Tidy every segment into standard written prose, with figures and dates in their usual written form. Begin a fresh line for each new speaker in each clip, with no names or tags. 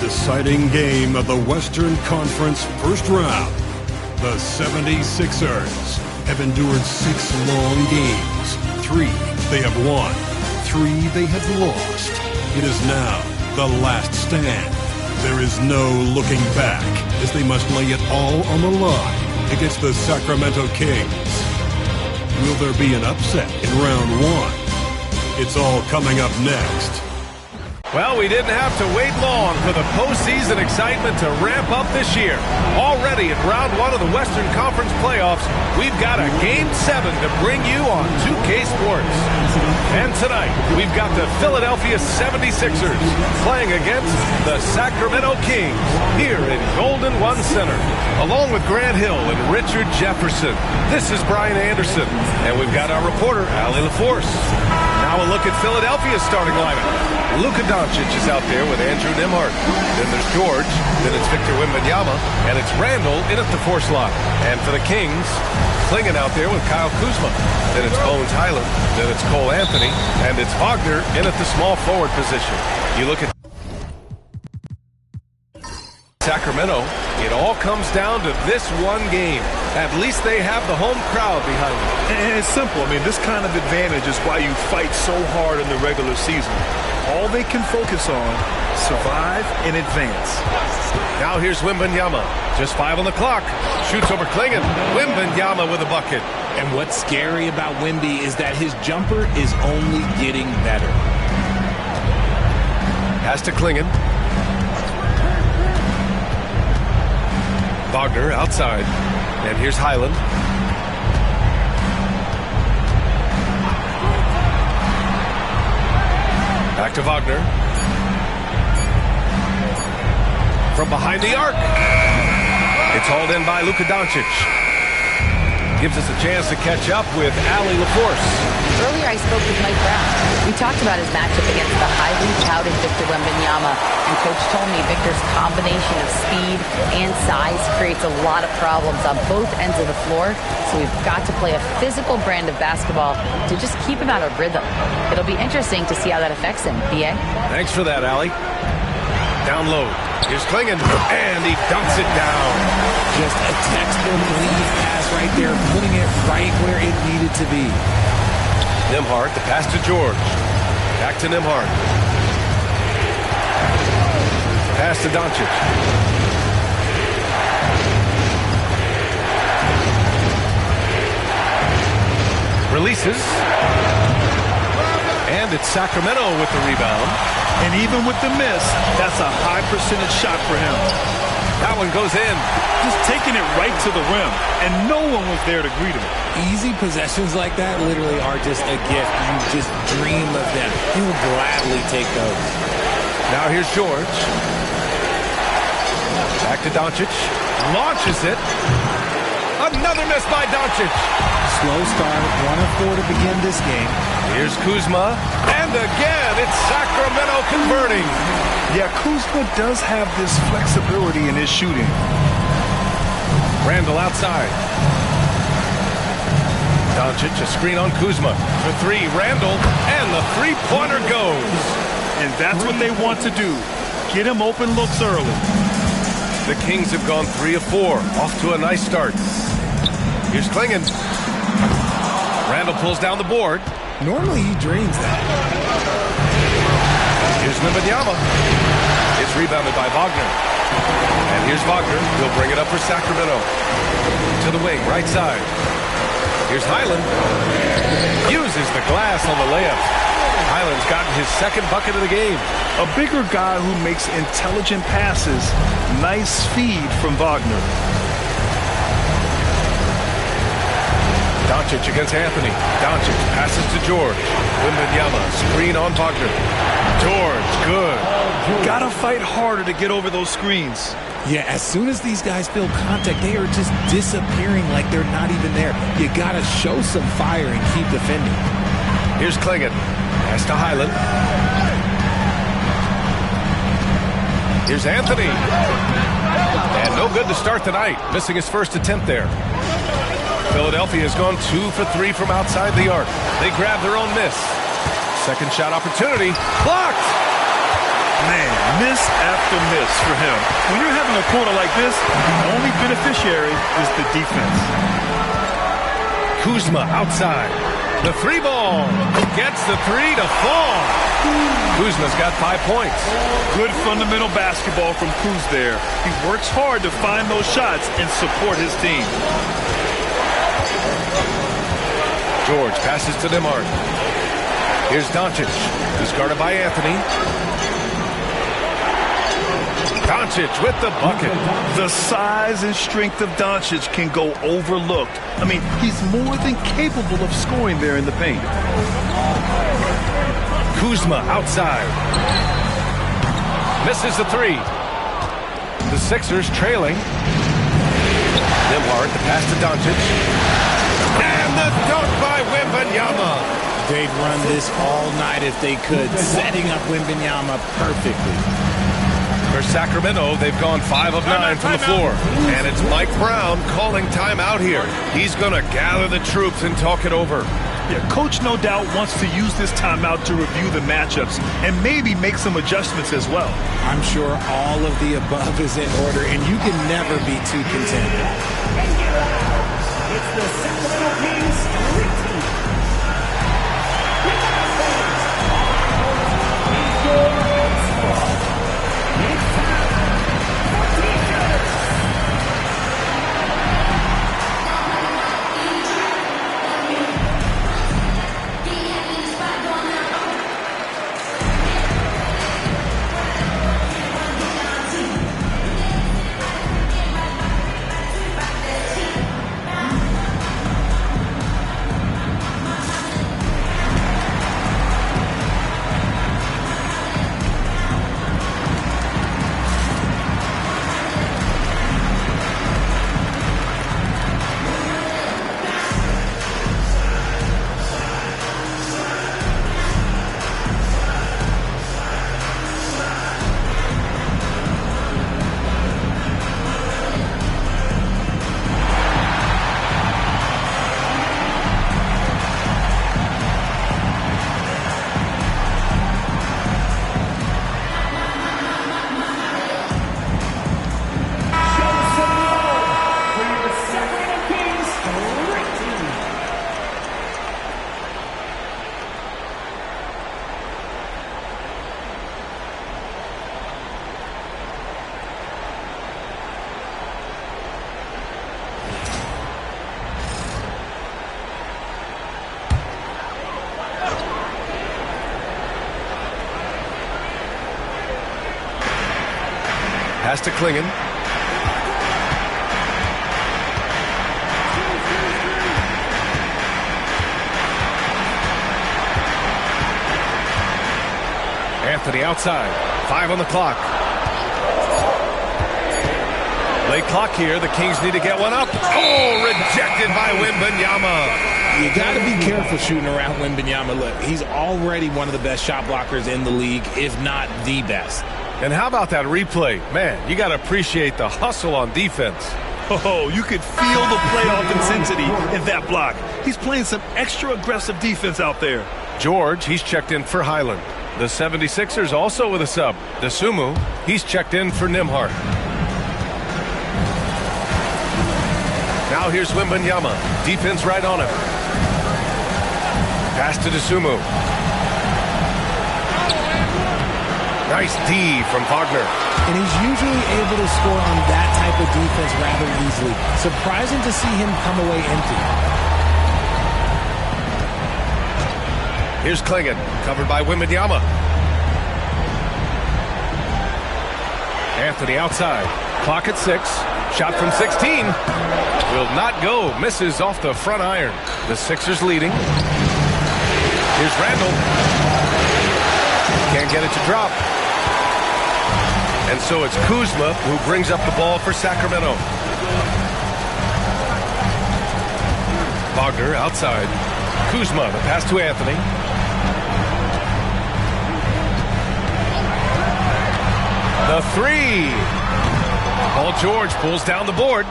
deciding game of the Western Conference first round. The 76ers have endured 6 long games. 3 they have won, 3 they have lost. It is now the last stand. There is no looking back as they must lay it all on the line against the Sacramento Kings. Will there be an upset in round 1? It's all coming up next.
Well, we didn't have to wait long for the postseason excitement to ramp up this year. Already in round 1 of the Western Conference playoffs, we've got a Game 7 to bring you on 2K Sports. And tonight, we've got the Philadelphia 76ers playing against the Sacramento Kings here in Golden One Center. Along with Grant Hill and Richard Jefferson, this is Brian Anderson. And we've got our reporter, Allie LaForce. Now a look at Philadelphia's starting lineup. Luka Doncic is out there with Andrew Nembhard. Then there's George. Then it's Victor Wembanyama. And it's Randall in at the 4 slot. And for the Kings, Klingon out there with Kyle Kuzma. Then it's Bones Highland. Then it's Cole Anthony. And it's Wagner in at the small forward position. You look at Sacramento, it all comes down to this one game. At least they have the home crowd behind them.
And it's simple. I mean, this kind of advantage is why you fight so hard in the regular season. All they can focus on, survive and advance.
Now here's Wembanyama. Just 5 on the clock. Shoots over Klingon. Wembanyama with a bucket.
And what's scary about Wemby is that his jumper is only getting better.
Pass to Klingon. Wagner outside. And here's Highland. Back to Wagner. From behind the arc. It's hauled in by Luka Doncic. Gives us a chance to catch up with Allie LaForce.
Earlier I spoke with Mike Brown. We talked about his matchup against the highly touted Victor Wembanyama, and Coach told me Victor's combination of speed and size creates a lot of problems on both ends of the floor, so we've got to play a physical brand of basketball to just keep him out of rhythm. It'll be interesting to see how that affects him. B.A.?
Thanks for that, Allie. Down low. Here's Klingon, and he dunks it down.
Just a textbook lead pass right there, putting it right where it needed to be.
Nembhard, the pass to George. Back to Nembhard. Pass to Doncic. Releases. And it's Sacramento with the rebound.
And even with the miss, that's a high percentage shot for him.
That one goes in.
Just taking it right to the rim, and no one was there to greet him.
Easy possessions like that literally are just a gift. You just dream of them. He will gladly take those.
Now here's George. Back to Doncic. Launches it. Another miss by Doncic.
Slow start, 1 of 4 to begin this game.
Here's Kuzma. And again, it's Sacramento converting.
Yeah, Kuzma does have this flexibility in his shooting.
Randall outside. Doncic, a screen on Kuzma. For 3, Randall, and the three-pointer goes.
And that's what they want to do. Get him open looks early.
The Kings have gone 3 of 4. Off to a nice start. Here's Klingon. Randall pulls down the board.
Normally he dreams that.
Here's Wembanyama. It's rebounded by Wagner. And here's Wagner. He'll bring it up for Sacramento. To the wing, right side. Here's Highland. Uses the glass on the layup. Highland's gotten his 2nd bucket of the game.
A bigger guy who makes intelligent passes. Nice feed from Wagner.
Doncic against Anthony. Doncic passes to George. Wembanyama, screen on Wagner. George, good.
Gotta fight harder to get over those screens.
Yeah, as soon as these guys feel contact, they are just disappearing like they're not even there. You gotta show some fire and keep defending.
Here's Klingon. Pass to Highland. Here's Anthony. And no good to start the night. Missing his first attempt there. Philadelphia has gone 2 for 3 from outside the arc. They grab their own miss. Second shot opportunity. Blocked!
Man, Miss after miss for him. When you're having a quarter like this, the only beneficiary is the defense.
Kuzma outside. The three ball. Gets the three to fall. Kuzma's got 5 points.
Good fundamental basketball from Kuz there. He works hard to find those shots and support his team.
George passes to Nembhard. Here's Doncic. He's guarded by Anthony. Doncic with the bucket.
The size and strength of Doncic can go overlooked. I mean, he's more than capable of scoring there in the paint.
Kuzma outside. Misses the three. The Sixers trailing. Nembhard, the pass to Doncic. And the dunk by Wembanyama.
They'd run this all night if they could, setting up Wembanyama perfectly.
For Sacramento, they've gone 5 of 9 from the floor. And it's Mike Brown calling timeout here. He's going to gather the troops and talk it over.
Yeah, Coach no doubt wants to use this timeout to review the matchups and maybe make some adjustments as well.
I'm sure all of the above is in order, and you can never be too content.
It's the Sacramento Kings Street Team.
Pass to Klingon. Anthony outside. 5 on the clock. Late clock here. The Kings need to get one up. Oh, rejected by Wembanyama.
You got to be careful shooting around Wembanyama. Look, he's already one of the best shot blockers in the league, if not the best.
And how about that replay? Man, you got to appreciate the hustle on defense.
Oh, you could feel the playoff intensity in that block. He's playing some extra aggressive defense out there.
George, he's checked in for Highland. The 76ers also with a sub. Dosunmu, he's checked in for Nembhard. Now here's Wembanyama. Defense right on him. Pass to Dosunmu. Nice D from Wagner.
And he's usually able to score on that type of defense rather easily. Surprising to see him come away empty.
Here's Klingon, covered by Wembanyama. Anthony outside. Clock at 6. Shot from 16. Will not go. Misses off the front iron. The Sixers leading. Here's Randall. Can't get it to drop. And so it's Kuzma who brings up the ball for Sacramento. Wagner outside. Kuzma, the pass to Anthony. The three. Paul George pulls down the board.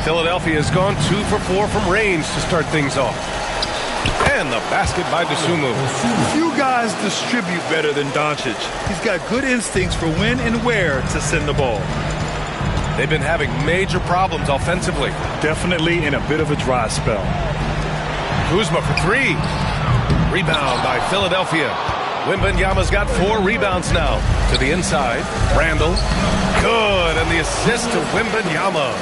Philadelphia has gone 2 for 4 from range to start things off. And the basket by Dosunmu.
Few guys distribute better than Doncic. He's got good instincts for when and where to send the ball.
They've been having major problems offensively.
Definitely in a bit of a dry spell.
Kuzma for three. Rebound by Philadelphia. Wembanyama's got 4 rebounds now. To the inside. Randall. Good. And the assist to Wembanyama.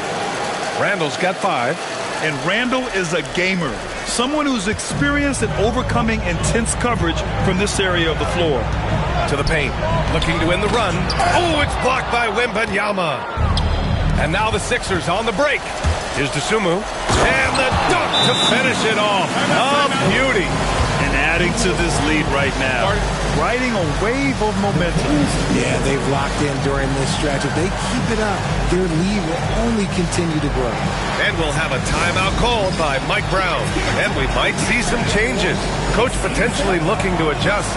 Randall's got 5.
And Randall is a gamer. Someone who's experienced at overcoming intense coverage from this area of the floor.
To the paint. Looking to win the run. Oh, it's blocked by Wembanyama. And now the Sixers on the break. Here's Dosunmu. And the dunk to finish it off. A beauty.
And adding to this lead right now. Riding a wave of momentum.
Yeah, they've locked in during this stretch. If they keep it up, their lead will only continue to grow.
And we'll have a timeout called by Mike Brown. And we might see some changes. Coach potentially looking to adjust.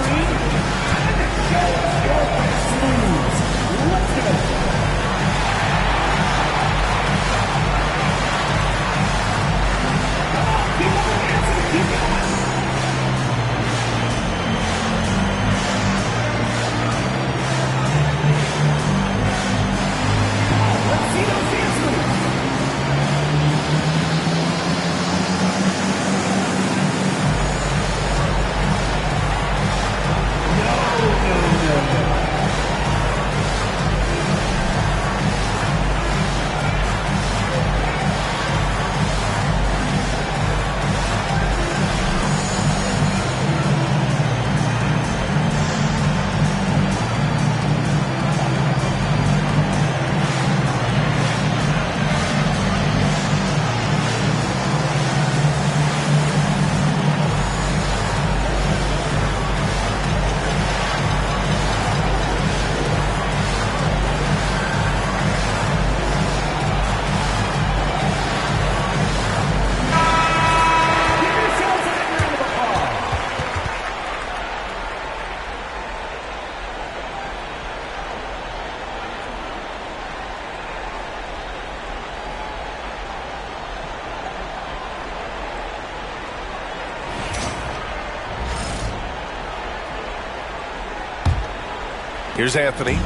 Here's Anthony.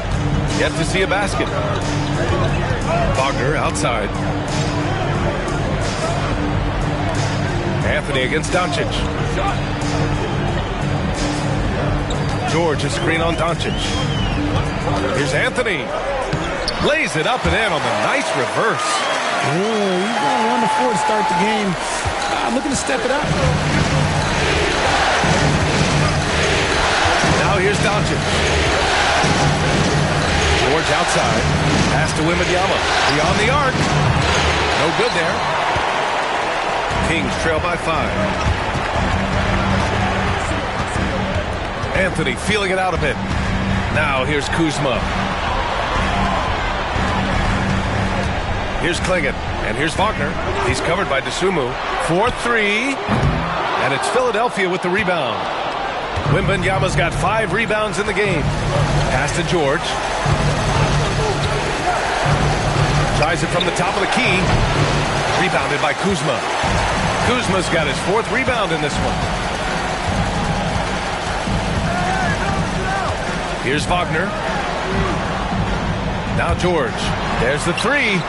Yet to see a basket. Wagner outside. Anthony against Doncic. George, a screen on Doncic. Here's Anthony. Lays it up and in on the nice reverse.
He's going 1-4 to start the game. Looking to step it up.
Now here's Doncic. George outside. Pass to Wembanyama. Beyond the arc. No good there. Kings trail by 5. Anthony feeling it out a bit. Now here's Kuzma. Here's Klingon. And here's Wagner. He's covered by Dosunmu. 4-3. And it's Philadelphia with the rebound. Wembanyama's got 5 rebounds in the game. Pass to George. Tries it from the top of the key. Rebounded by Kuzma. Kuzma's got his 4th rebound in this one. Here's Wagner. Now George. There's the 3.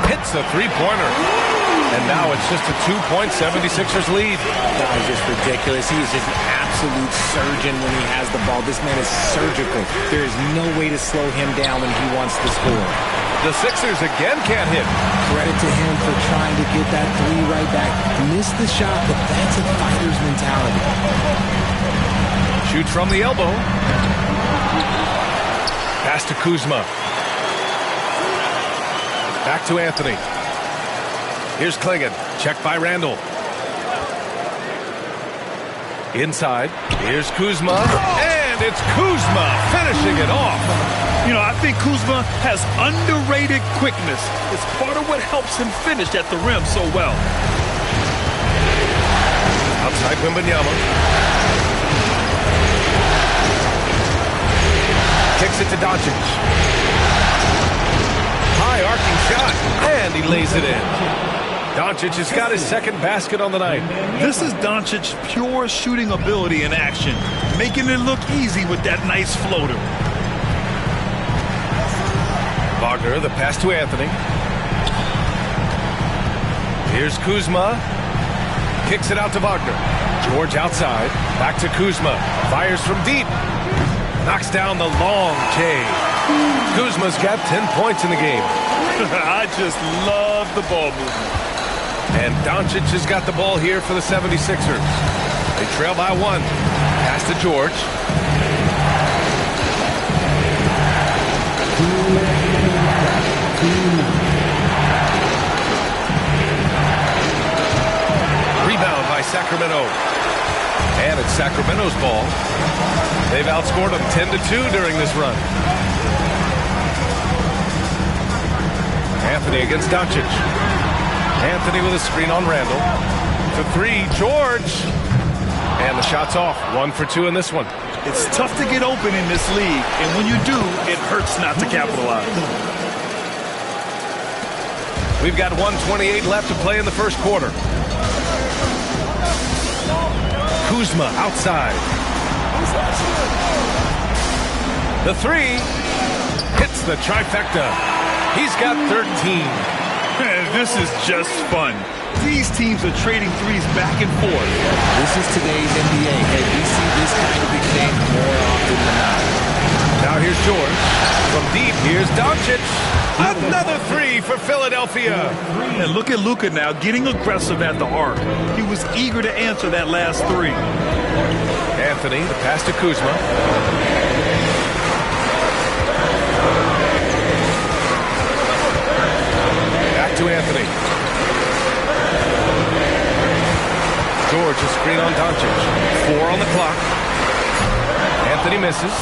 Hits the 3-pointer. And now it's just a 2-point 76ers lead.
That was just ridiculous. He is just an absolute surgeon when he has the ball. This man is surgical. There is no way to slow him down when he wants to score.
The Sixers again can't hit.
Credit to him for trying to get that 3 right back. Missed the shot, but that's a fighter's mentality.
Shoots from the elbow. Pass to Kuzma. Back to Anthony. Here's Klingon. Checked by Randall. Inside. Here's Kuzma. And it's Kuzma finishing it off.
You know, I think Kuzma has underrated quickness. It's part of what helps him finish at the rim so well.
Outside Wembanyama. Kicks it to Doncic. High arcing shot. And he lays it in. Doncic has got his second basket on the night.
This is Doncic's pure shooting ability in action, making it look easy with that nice floater.
Wagner, the pass to Anthony. Here's Kuzma. Kicks it out to Wagner. George outside. Back to Kuzma. Fires from deep. Knocks down the long J. Kuzma's got 10 points in the game.
I just love the ball movement.
And Doncic has got the ball here for the 76ers. They trail by 1. Pass to George. Rebound by Sacramento. And it's Sacramento's ball. They've outscored them 10-2 during this run. Anthony against Doncic. Anthony with a screen on Randall. To 3, George. And the shot's off. 1 for 2 in this one.
It's tough to get open in this league, and when you do, it hurts not to capitalize.
We've got 1:28 left to play in the first quarter. Kuzma outside. The 3 hits the trifecta. He's got 13.
This is just fun. These teams are trading threes back and forth.
This is today's NBA. Hey, we see this kind of exchange more often than not.
Now here's George. From deep, here's Doncic. Another 3 for Philadelphia.
And look at Luka now getting aggressive at the arc. He was eager to answer that last 3.
Anthony, the pass to Kuzma. Back to Anthony. George, a screen on Doncic. 4 on the clock. Anthony misses.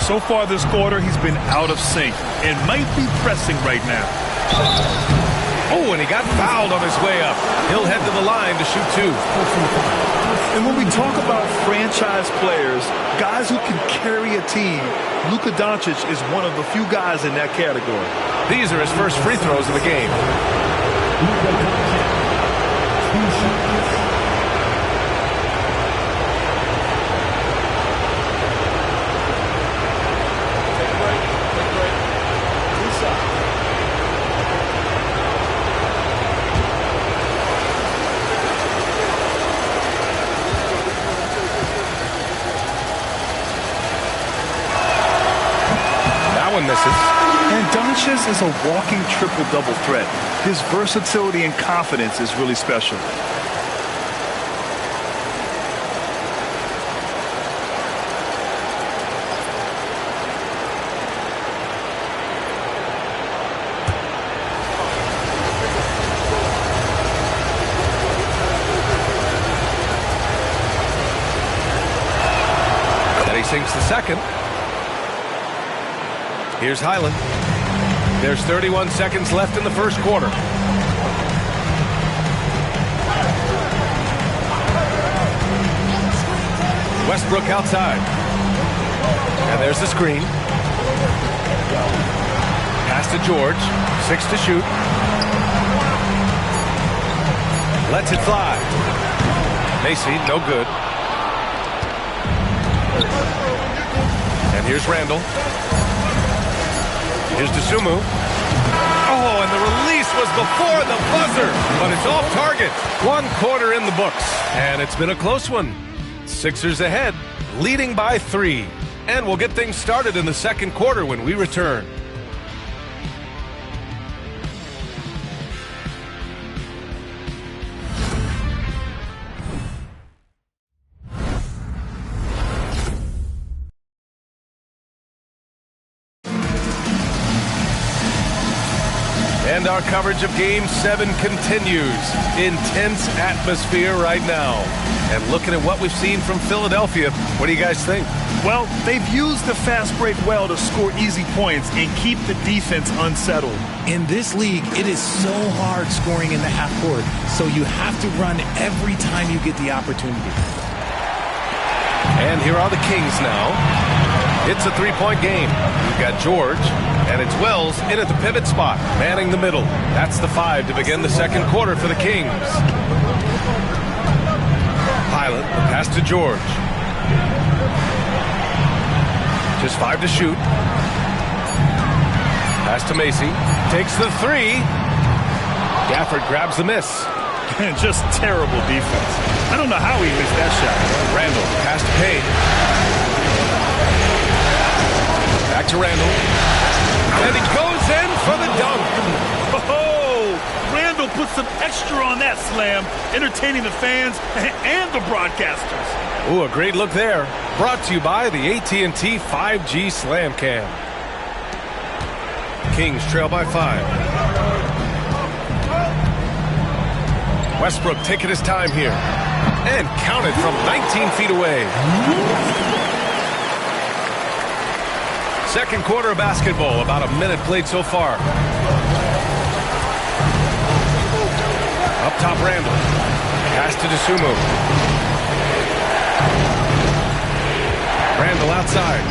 So far this quarter, he's been out of sync and might be pressing right now.
Oh, and he got fouled on his way up. He'll head to the line to shoot 2.
And when we talk about franchise players, guys who can carry a team, Luka Doncic is one of the few guys in that category.
These are his first free throws of the game. Misses.
And Doncic is a walking triple-double threat. His versatility and confidence is really special.
And he sinks the second. Here's Highland. There's 31 seconds left in the first quarter. Westbrook outside. And there's the screen. Pass to George. 6 to shoot. Lets it fly. Macy, no good. And here's Randall. Here's Dosunmu. Oh, and the release was before the buzzer, but it's off target. 1 quarter in the books, and it's been a close one. Sixers ahead, leading by 3. And we'll get things started in the second quarter when we return. And our coverage of Game 7 continues. Intense atmosphere right now. And looking at what we've seen from Philadelphia, what do you guys think?
Well, they've used the fast break well to score easy points and keep the defense unsettled.
In this league, it is so hard scoring in the half court, so you have to run every time you get the opportunity.
And here are the Kings now. It's a three-point game. We've got George, and it's Wells in at the pivot spot, manning the middle. That's the 5 to begin the second quarter for the Kings. Pilot, the pass to George. Just 5 to shoot. Pass to Macy. Takes the 3. Gafford grabs the miss.
Just terrible defense. I don't know how he missed that shot.
Randall, pass to Payne. Back to Randall. And he goes in for the dunk.
Oh, Randall put some extra on that slam, entertaining the fans and the broadcasters.
Ooh, a great look there. Brought to you by the AT&T 5G Slam Cam. Kings trail by 5. Westbrook taking his time here. And counted from 19 feet away. Second quarter of basketball, about a minute played so far. Up top, Randall. Pass to DeSumo. Randall outside.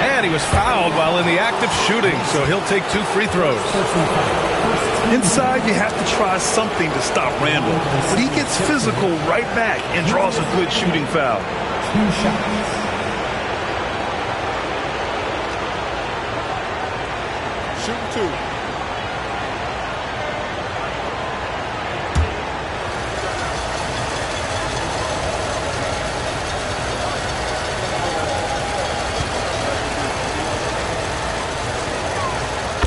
And he was fouled while in the act of shooting, so he'll take 2 free throws.
Inside, you have to try something to stop Randall. But he gets physical right back and draws a good shooting foul.
2 shots.
Shooting 2.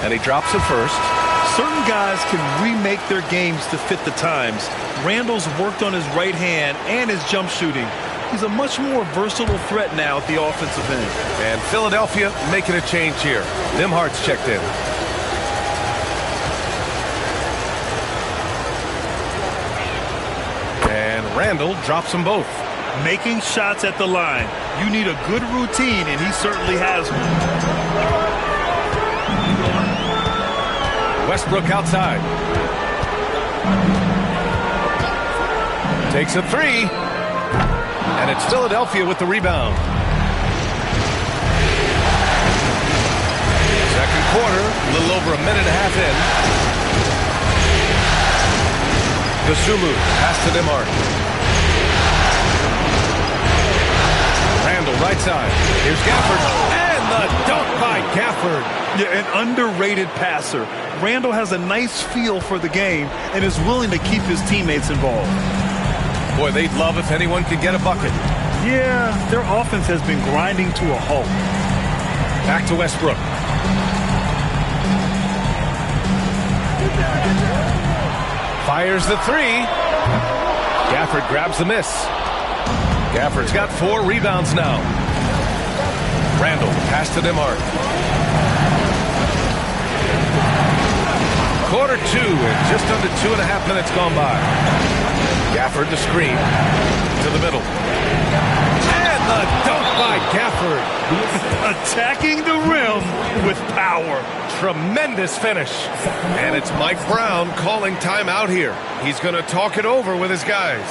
And he drops it first.
Certain guys can remake their games to fit the times. Randall's worked on his right hand and his jump shooting. He's a much more versatile threat now at the offensive end.
And Philadelphia making a change here. Nembhard's checked in. And Randall drops them both.
Making shots at the line. You need a good routine, and he certainly has one.
Westbrook outside. Takes a 3. And it's Philadelphia with the rebound. Second quarter, a little over a minute and a half in. DeSumo, pass to Nembhard. Randall, right side. Here's Gafford. And the dunk by Gafford.
Yeah, an underrated passer. Randall has a nice feel for the game and is willing to keep his teammates involved.
Boy, they'd love if anyone could get a bucket.
Yeah, their offense has been grinding to a halt.
Back to Westbrook. Fires the 3. Gafford grabs the miss. Gafford's got 4 rebounds now. Randall, pass to Nembhard. Quarter 2 and just under 2.5 minutes gone by. Gafford the screen to the middle. And the dunk by Gafford.
Attacking the rim with power.
Tremendous finish. And it's Mike Brown calling timeout here. He's going to talk it over with his guys.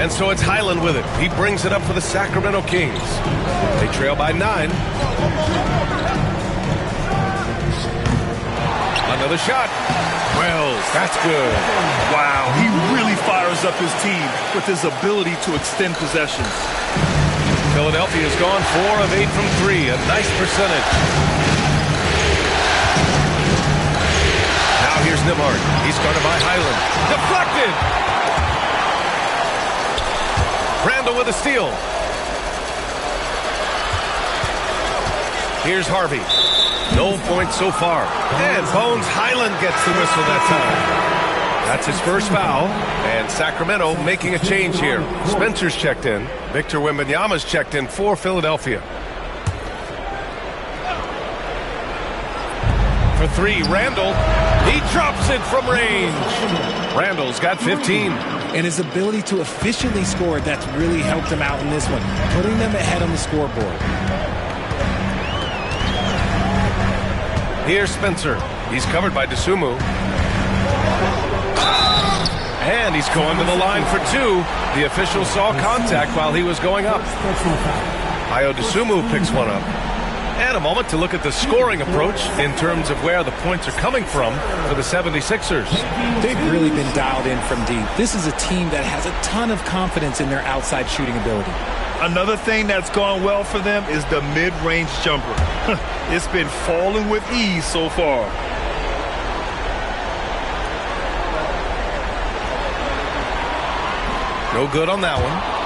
And so it's Highland with it. He brings it up for the Sacramento Kings. They trail by 9. Another shot. Wells, that's good.
Wow, he really fires up his team with his ability to extend possessions.
Philadelphia's gone 4 of 8 from 3. A nice percentage. Now here's Nembhard. He's guarded by Highland. Deflected. Randall with a steal. Here's Harvey. No points so far. And Bones Highland gets the whistle that time. That's his first foul. And Sacramento making a change here. Spencer's checked in. Victor Wembanyama's checked in for Philadelphia. For 3, Randall. He drops it from range. Randall's got 15.
And his ability to efficiently score, that's really helped him out in this one, putting them ahead on the scoreboard.
Here's Spencer. He's covered by Dosunmu. And he's going to the line for 2. The official saw contact while he was going up. Ayo Dosunmu picks one up. And a moment to look at the scoring approach in terms of where the points are coming from for the 76ers.
They've really been dialed in from deep. This is a team that has a ton of confidence in their outside shooting ability.
Another thing that's gone well for them is the mid-range jumper. It's been falling with ease so far.
No good on that one.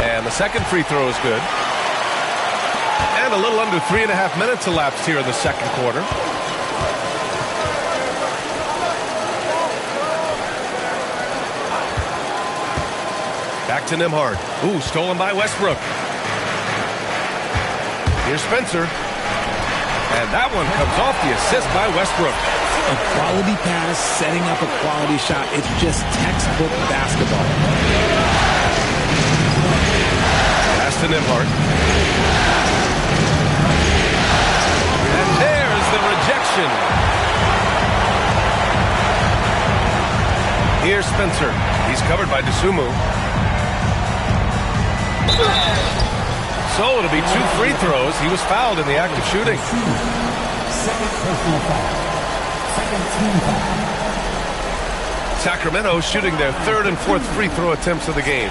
And the second free throw is good. And a little under 3.5 minutes elapsed here in the second quarter. Back to Nembhard. Ooh, stolen by Westbrook. Here's Spencer. And that one comes off the assist by Westbrook.
A quality pass, setting up a quality shot. It's just textbook basketball.
Pass to Nembhard. And there's the rejection. Here's Spencer. He's covered by Dosunmu. So it'll be 2 free throws. He was fouled in the act of shooting.
Second personal foul. Second team foul.
Sacramento shooting their 3rd and 4th free throw attempts of the game.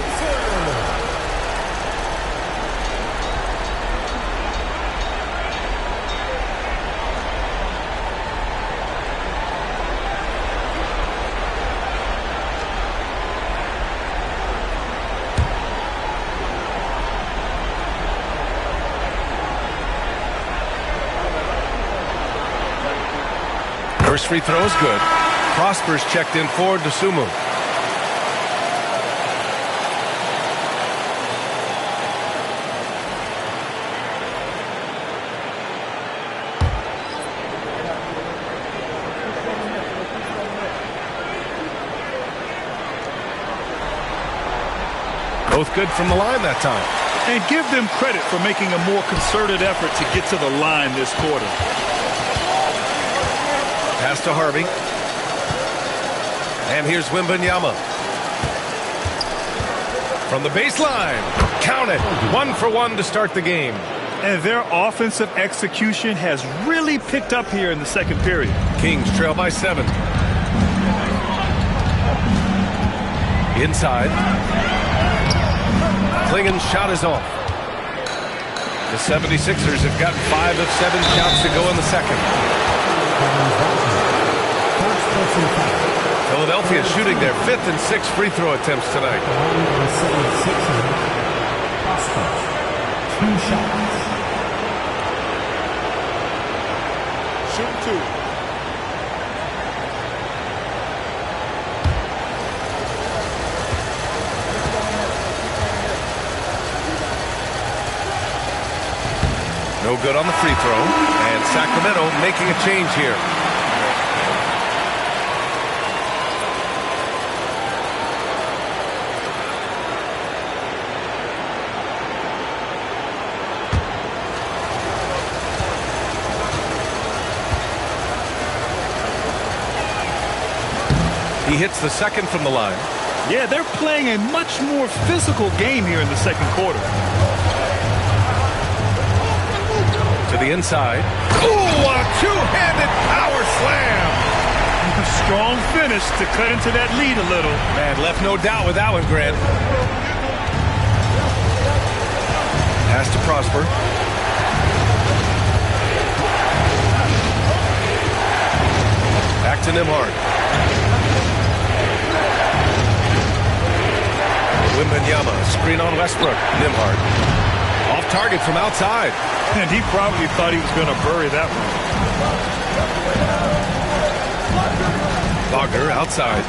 First free throw is good. Prosper's checked in for Dosunmu. Both good from the line that time.
And give them credit for making a more concerted effort to get to the line this quarter.
Pass to Harvey. And here's Wembanyama. From the baseline. Count it. 1 for 1 to start the game.
And their offensive execution has really picked up here in the second period.
Kings trail by 7. Inside. Klingen's shot is off. The 76ers have got 5 of 7 shots to go in the second. Philadelphia shooting their 5th and 6th free throw attempts tonight.
2 shots.
Shoot 2.
No good on the free throw. And Sacramento making a change here. He hits the second from the line.
Yeah, they're playing a much more physical game here in the second quarter.
To the inside. Ooh, a two-handed power slam.
A strong finish to cut into that lead a little.
Man, left no doubt with that one, Grant. Pass to Prosper. Back to Nembhard. Wembanyama, screen on Westbrook. Nembhard. Off target from outside.
And he probably thought he was going to bury that one.
Wagner outside.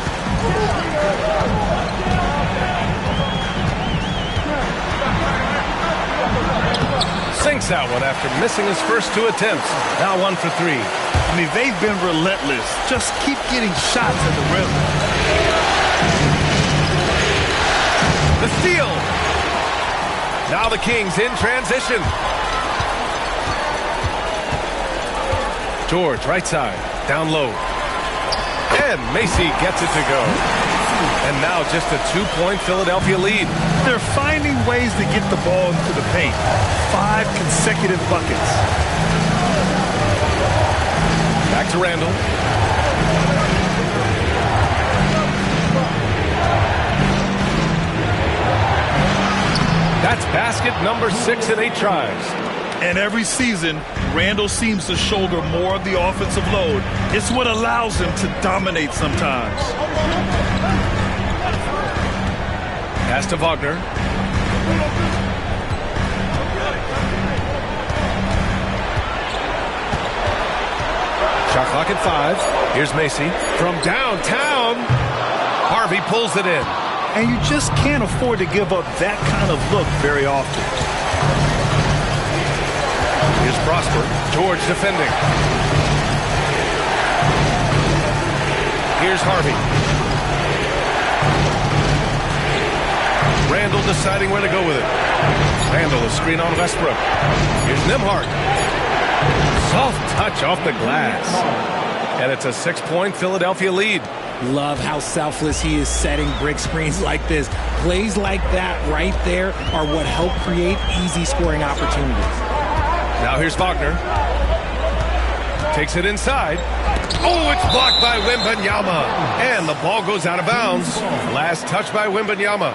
Sinks that one after missing his first two attempts. Now 1 for 3.
I mean, they've been relentless. Just keep getting shots at the rim.
The steal. Now the Kings in transition. George, right side, down low. And Macy gets it to go. And now just a 2-point Philadelphia lead.
They're finding ways to get the ball into the paint. 5 consecutive buckets.
Back to Randall. That's basket number 6 in 8 tries.
And every season, Randall seems to shoulder more of the offensive load. It's what allows him to dominate sometimes.
Pass to Wagner. Shot clock at 5. Here's Macy. From downtown, Harvey pulls it in.
And you just can't afford to give up that kind of look very often.
Here's Prosper. George defending. Here's Harvey. Randall deciding where to go with it. Randall, a screen on Westbrook. Here's Nembhard. Soft touch off the glass. And it's a 6-point Philadelphia lead.
Love how selfless he is setting brick screens like this. Plays like that right there are what help create easy scoring opportunities.
Now here's Wagner. Takes it inside. Oh, it's blocked by Wembanyama. And the ball goes out of bounds. Last touch by Wembanyama.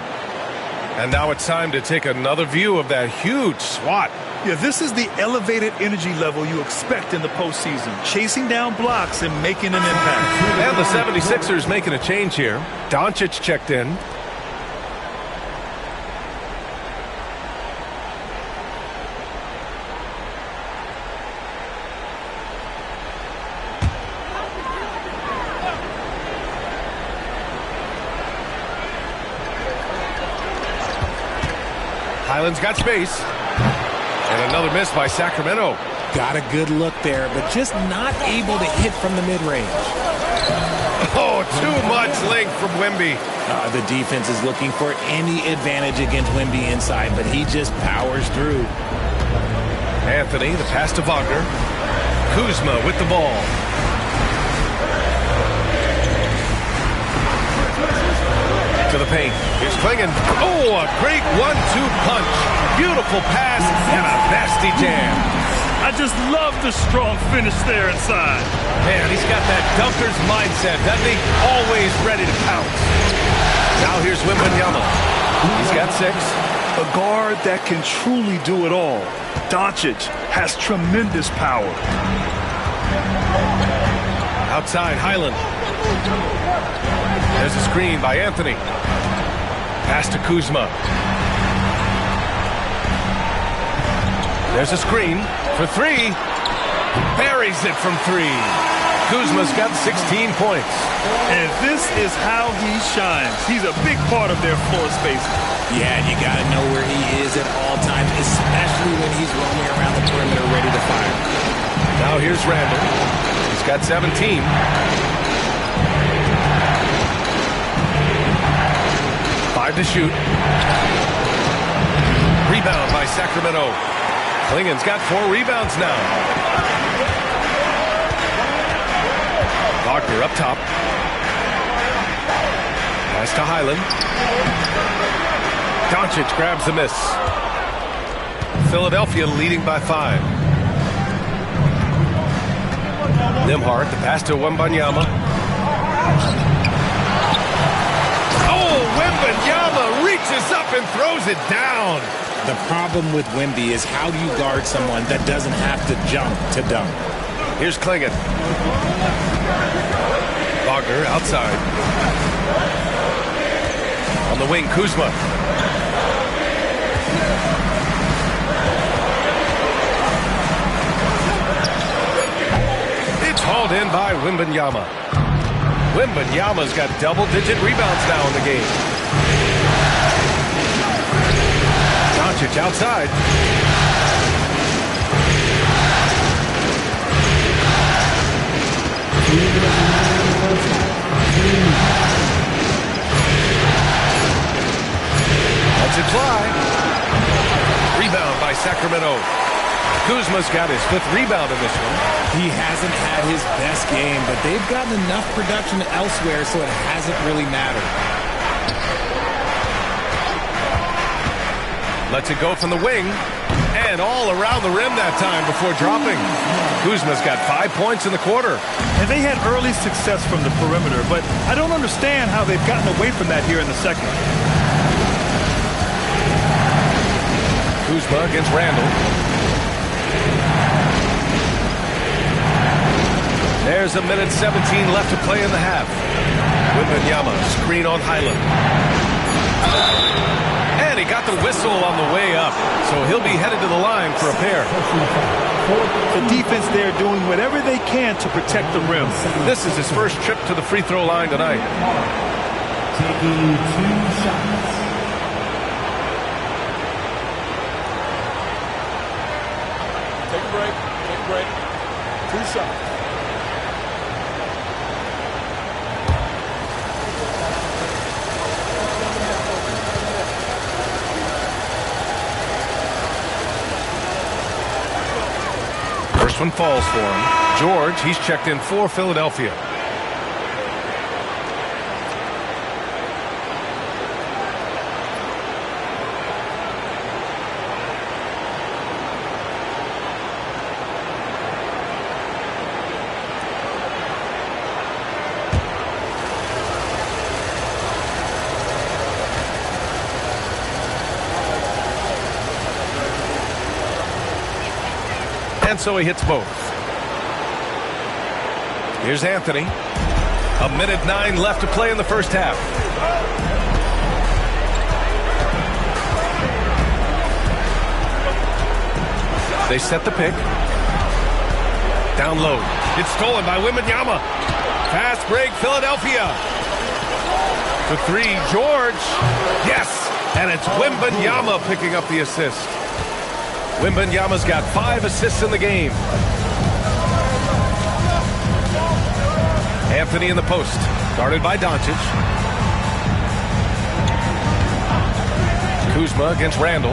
And now it's time to take another view of that huge swat.
Yeah, this is the elevated energy level you expect in the postseason. Chasing down blocks and making an impact.
And the 76ers making a change here. Doncic checked in. Highland's got space. And another miss by Sacramento.
Got a good look there, but just not able to hit from the mid-range.
Oh, too much length from Wemby.
The defense is looking for any advantage against Wemby inside, but he just powers through.
Anthony, the pass to Wagner. Kuzma with the ball. To the paint. Here's Klingon. Oh, a great 1-2 punch. Beautiful pass and a nasty jam.
I just love the strong finish there inside.
Man, he's got that dunker's mindset, doesn't he? Always ready to pounce. Now here's Wembanyama. He's got 6.
A guard that can truly do it all. Doncic has tremendous power.
Outside, Highland. There's a screen by Anthony. Pass to Kuzma. There's a screen for 3. Buries it from 3. Kuzma's got 16 points.
And this is how he shines. He's a big part of their floor space.
Yeah, and you got to know where he is at all times, especially when he's roaming around the perimeter ready to fire.
Now here's Randall. He's got 17. To shoot. Rebound by Sacramento. Klingon's got 4 rebounds now. Wagner up top. Pass to Highland. Doncic grabs the miss. Philadelphia leading by 5. Nembhard, the pass to Wembanyama. Oh, Wembanyama reaches up and throws it down.
The problem with Wemby is how do you guard someone that doesn't have to jump to dunk?
Here's Klingon. Wagner outside. On the wing, Kuzma. It's hauled in by Wembanyama. Wembanyama's got double-digit rebounds now in the game. Doncic outside. Lets it fly. Rebound by Sacramento. Kuzma's got his 5th rebound in this one.
He hasn't had his best game, but they've gotten enough production elsewhere, so it hasn't really mattered.
Lets it go from the wing. And all around the rim that time before dropping. Kuzma's got 5 points in the quarter.
And they had early success from the perimeter, but I don't understand how they've gotten away from that here in the second.
Kuzma against Randall. There's a minute 17 left to play in the half. Wembanyama, screen on Highland. And he got the whistle on the way up, so he'll be headed to the line for a pair.
The defense there doing whatever they can to protect the rim.
This is his first trip to the free throw line tonight.
Taking 2 shots.
Take a break. Take a break. 2 shots.
First one falls for him. George, he's checked in for Philadelphia. And so he hits both. Here's Anthony. A minute 9 left to play in the first half. They set the pick. Down low. It's stolen by Wembanyama. Fast break, Philadelphia. To 3, George. Yes! And it's Wembanyama picking up the assist. Wembanyama's got 5 assists in the game. Anthony in the post, guarded by Doncic. Kuzma against Randall.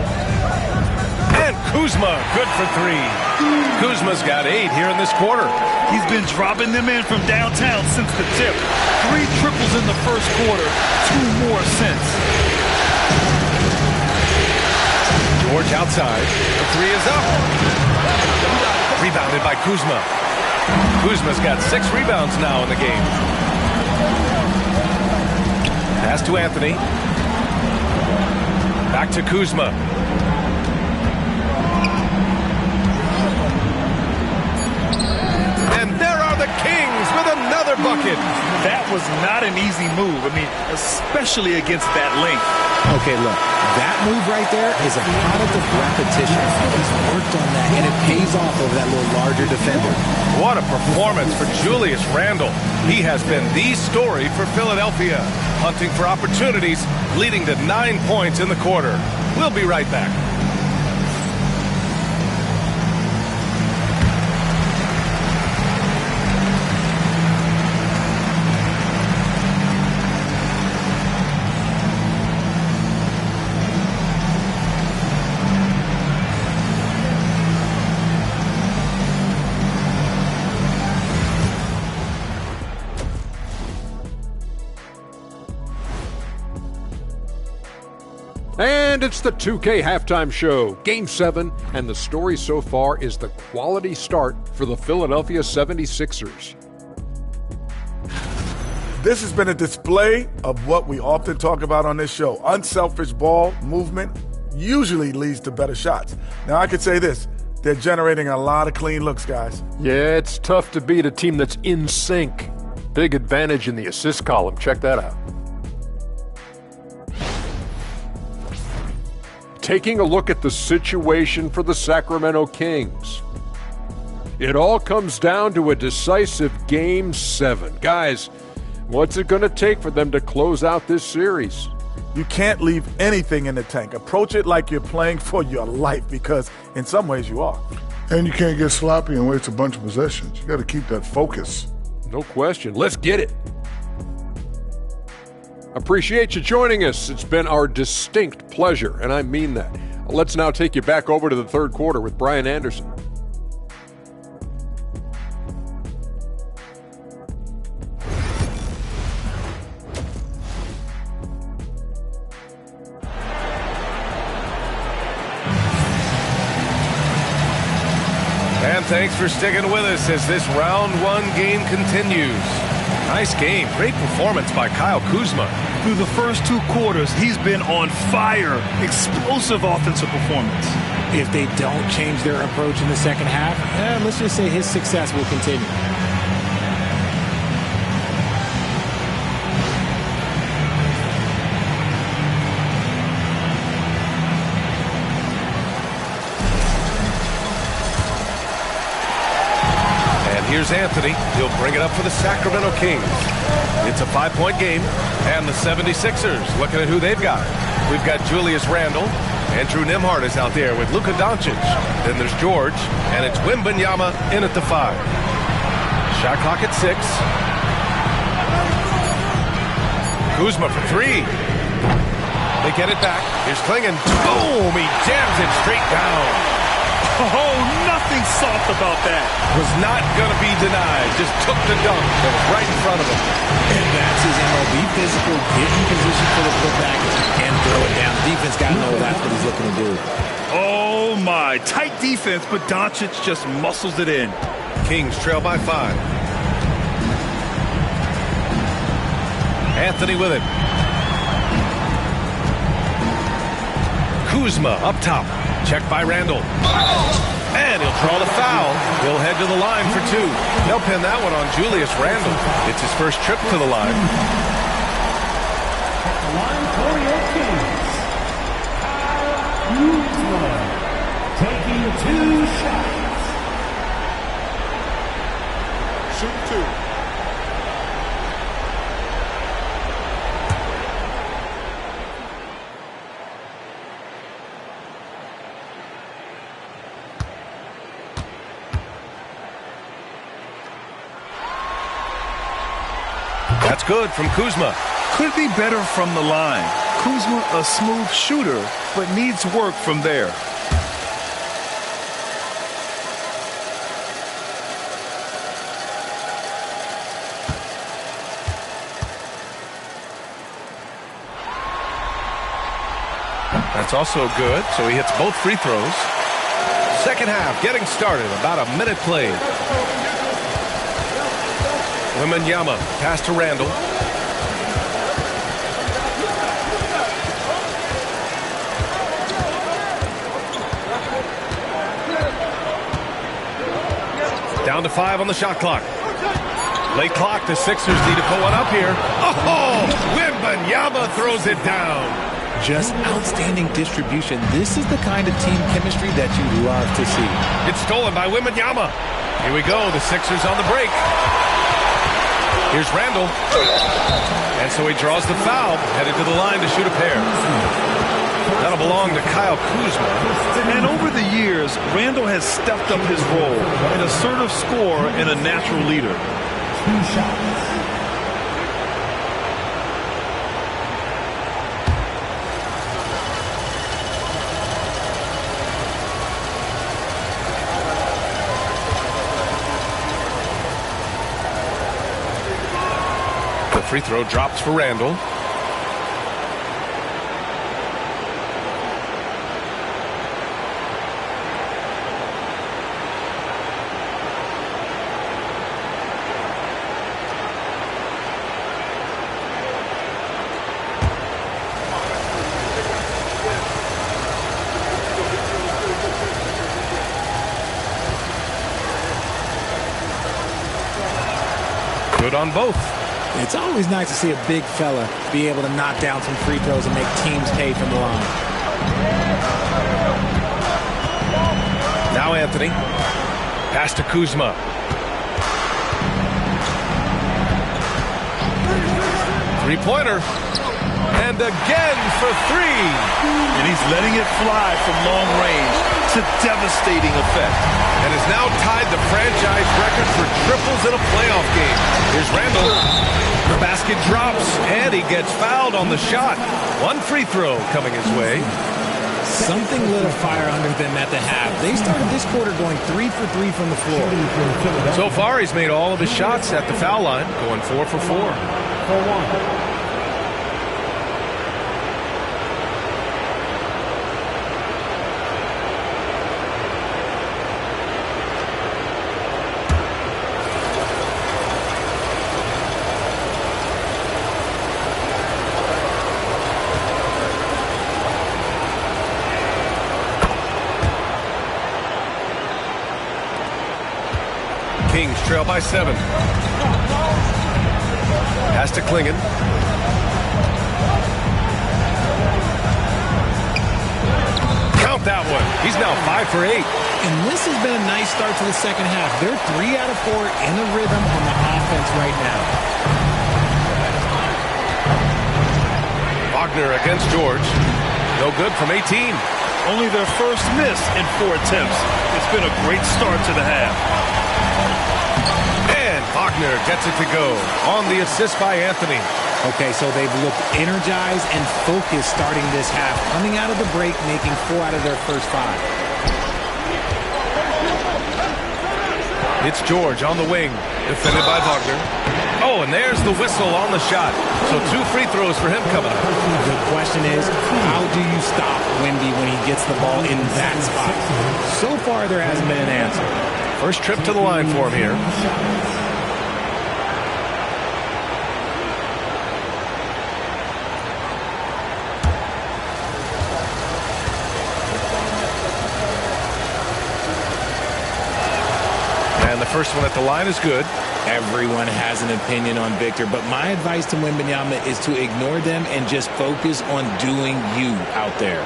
And Kuzma, good for 3. Kuzma's got 8 here in this quarter.
He's been dropping them in from downtown since the tip. 3 triples in the first quarter, 2 more since.
George outside. The 3 is up. Rebounded by Kuzma. Kuzma's got 6 rebounds now in the game. Pass to Anthony. Back to Kuzma. And there are the Kings with another bucket.
That was not an easy move. I mean, especially against that length.
Okay, look, that move right there is a product of repetition. He's worked on that, and it pays off over that little larger defender.
What a performance for Julius Randle. He has been the story for Philadelphia, hunting for opportunities, leading to 9 points in the quarter. We'll be right back.
And it's the 2K Halftime Show, Game 7, and the story so far is the quality start for the Philadelphia 76ers.
This has been a display of what we often talk about on this show. Unselfish ball movement usually leads to better shots. Now, I could say this. They're generating a lot of clean looks, guys.
Yeah, it's tough to beat a team that's in sync. Big advantage in the assist column. Check that out. Taking a look at the situation for the Sacramento Kings. It all comes down to a decisive Game 7. Guys, what's it going to take for them to close out this series?
You can't leave anything in the tank. Approach it like you're playing for your life, because in some ways you are.
And you can't get sloppy and waste a bunch of possessions. You got to keep that focus.
No question. Let's get it. Appreciate you joining us. It's been our distinct pleasure, and I mean that. Let's now take you back over to the third quarter with Brian Anderson.
And thanks for sticking with us as this round one game continues. Nice game. Great performance by Kyle Kuzma.
Through the first 2 quarters, he's been on fire. Explosive offensive performance.
If they don't change their approach in the second half, let's just say his success will continue.
Here's Anthony. He'll bring it up for the Sacramento Kings. It's a 5-point game, and the 76ers looking at who they've got. We've got Julius Randle. Andrew Nembhard is out there with Luka Doncic. Then there's George, and it's Wembanyama in at the 5. Shot clock at 6. Kuzma for 3. They get it back. Here's Klingon. Boom! He jams it straight down.
Oh, nothing soft about that.
Was not going to be denied. Just took the dunk that was right in front of him.
And that's his MO. Be physical, get in position for the putback, and throw it down. The defense got to know that's what he's looking to do.
Oh, my. Tight defense, but Doncic just muscles it in.
Kings trail by 5. Anthony with it. Kuzma up top. Checked by Randle. And he'll draw the foul. He'll head to the line for 2. They'll pin that one on Julius Randle. It's his first trip to the line.
At the line for your Kings, Kuzma taking 2 shots.
Shoot 2.
That's good from Kuzma.
Could be better from the line. Kuzma, a smooth shooter, but needs work from there.
That's also good, so he hits both free throws. Second half getting started, about a minute played. Wembanyama, pass to Randle. Down to 5 on the shot clock. Late clock, the Sixers need to put one up here. Oh, Wembanyama throws it down.
Just outstanding distribution. This is the kind of team chemistry that you love to see.
It's stolen by Wembanyama. Here we go, the Sixers on the break. Here's Randle. And so he draws the foul, headed to the line to shoot a pair. That'll belong to Kyle Kuzma.
And over the years, Randle has stepped up his role, an assertive scorer and a natural leader.
2 shots.
Free throw drops for Randle. Good on both.
It's always nice to see a big fella be able to knock down some free throws and make teams pay from the line.
Now Anthony. Pass to Kuzma. Three-pointer. And again for three.
And he's letting it fly from long range to devastating effect.
And has now tied the franchise record for triples in a playoff game. Here's Randall. The basket drops, and he gets fouled on the shot. One free throw coming his way.
Something lit a fire under them at the half. They started this quarter going 3 for 3 from the floor.
So far, he's made all of his shots at the foul line, going 4 for 4.
For one.
Kings trail by 7. Pass to Klingon. Count that one. He's now 5 for 8.
And this has been a nice start to the second half. They're 3 out of 4 in a rhythm on the offense right now.
Wagner against George. No good from 18.
Only their first miss in 4 attempts. It's been a great start to the half.
And Wagner gets it to go on the assist by Anthony.
Okay, so they've looked energized and focused starting this half, coming out of the break, making 4 out of their first 5.
It's George on the wing, defended by Wagner. Oh, and there's the whistle on the shot. So 2 free throws for him coming up.
The question is, how do you stop Wemby when he gets the ball in that spot? So far, there hasn't been an answer.
First trip to the line for him here. And the first one at the line is good.
Everyone has an opinion on Victor, but my advice to Wembanyama is to ignore them and just focus on doing you out there.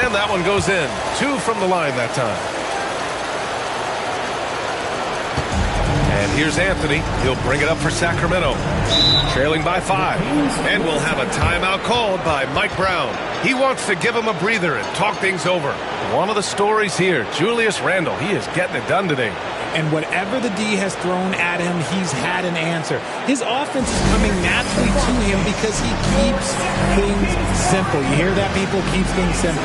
And that one goes in. 2 from the line that time. And here's Anthony. He'll bring it up for Sacramento. Trailing by 5. And we'll have a timeout called by Mike Brown. He wants to give him a breather and talk things over. One of the stories here, Julius Randle. He is getting it done today.
And whatever the D has thrown at him, he's had an answer. His offense is coming naturally to him because he keeps things simple. You hear that, people? Keeps things simple.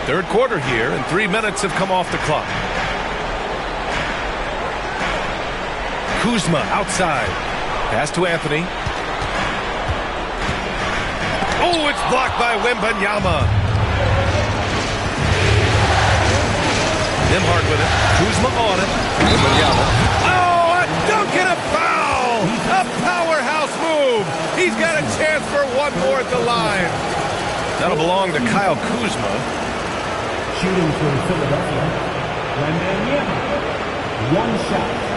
Third quarter here, and 3 minutes have come off the clock.
Kuzma outside. Pass to Anthony. Oh, it's blocked by Wembanyama. Nembhard with it. Kuzma on it. Wembanyama. Oh, a dunk and a foul! A powerhouse move. He's got a chance for one more at the line. That'll belong to Kyle Kuzma.
Shooting for Philadelphia, Wembanyama. One shot.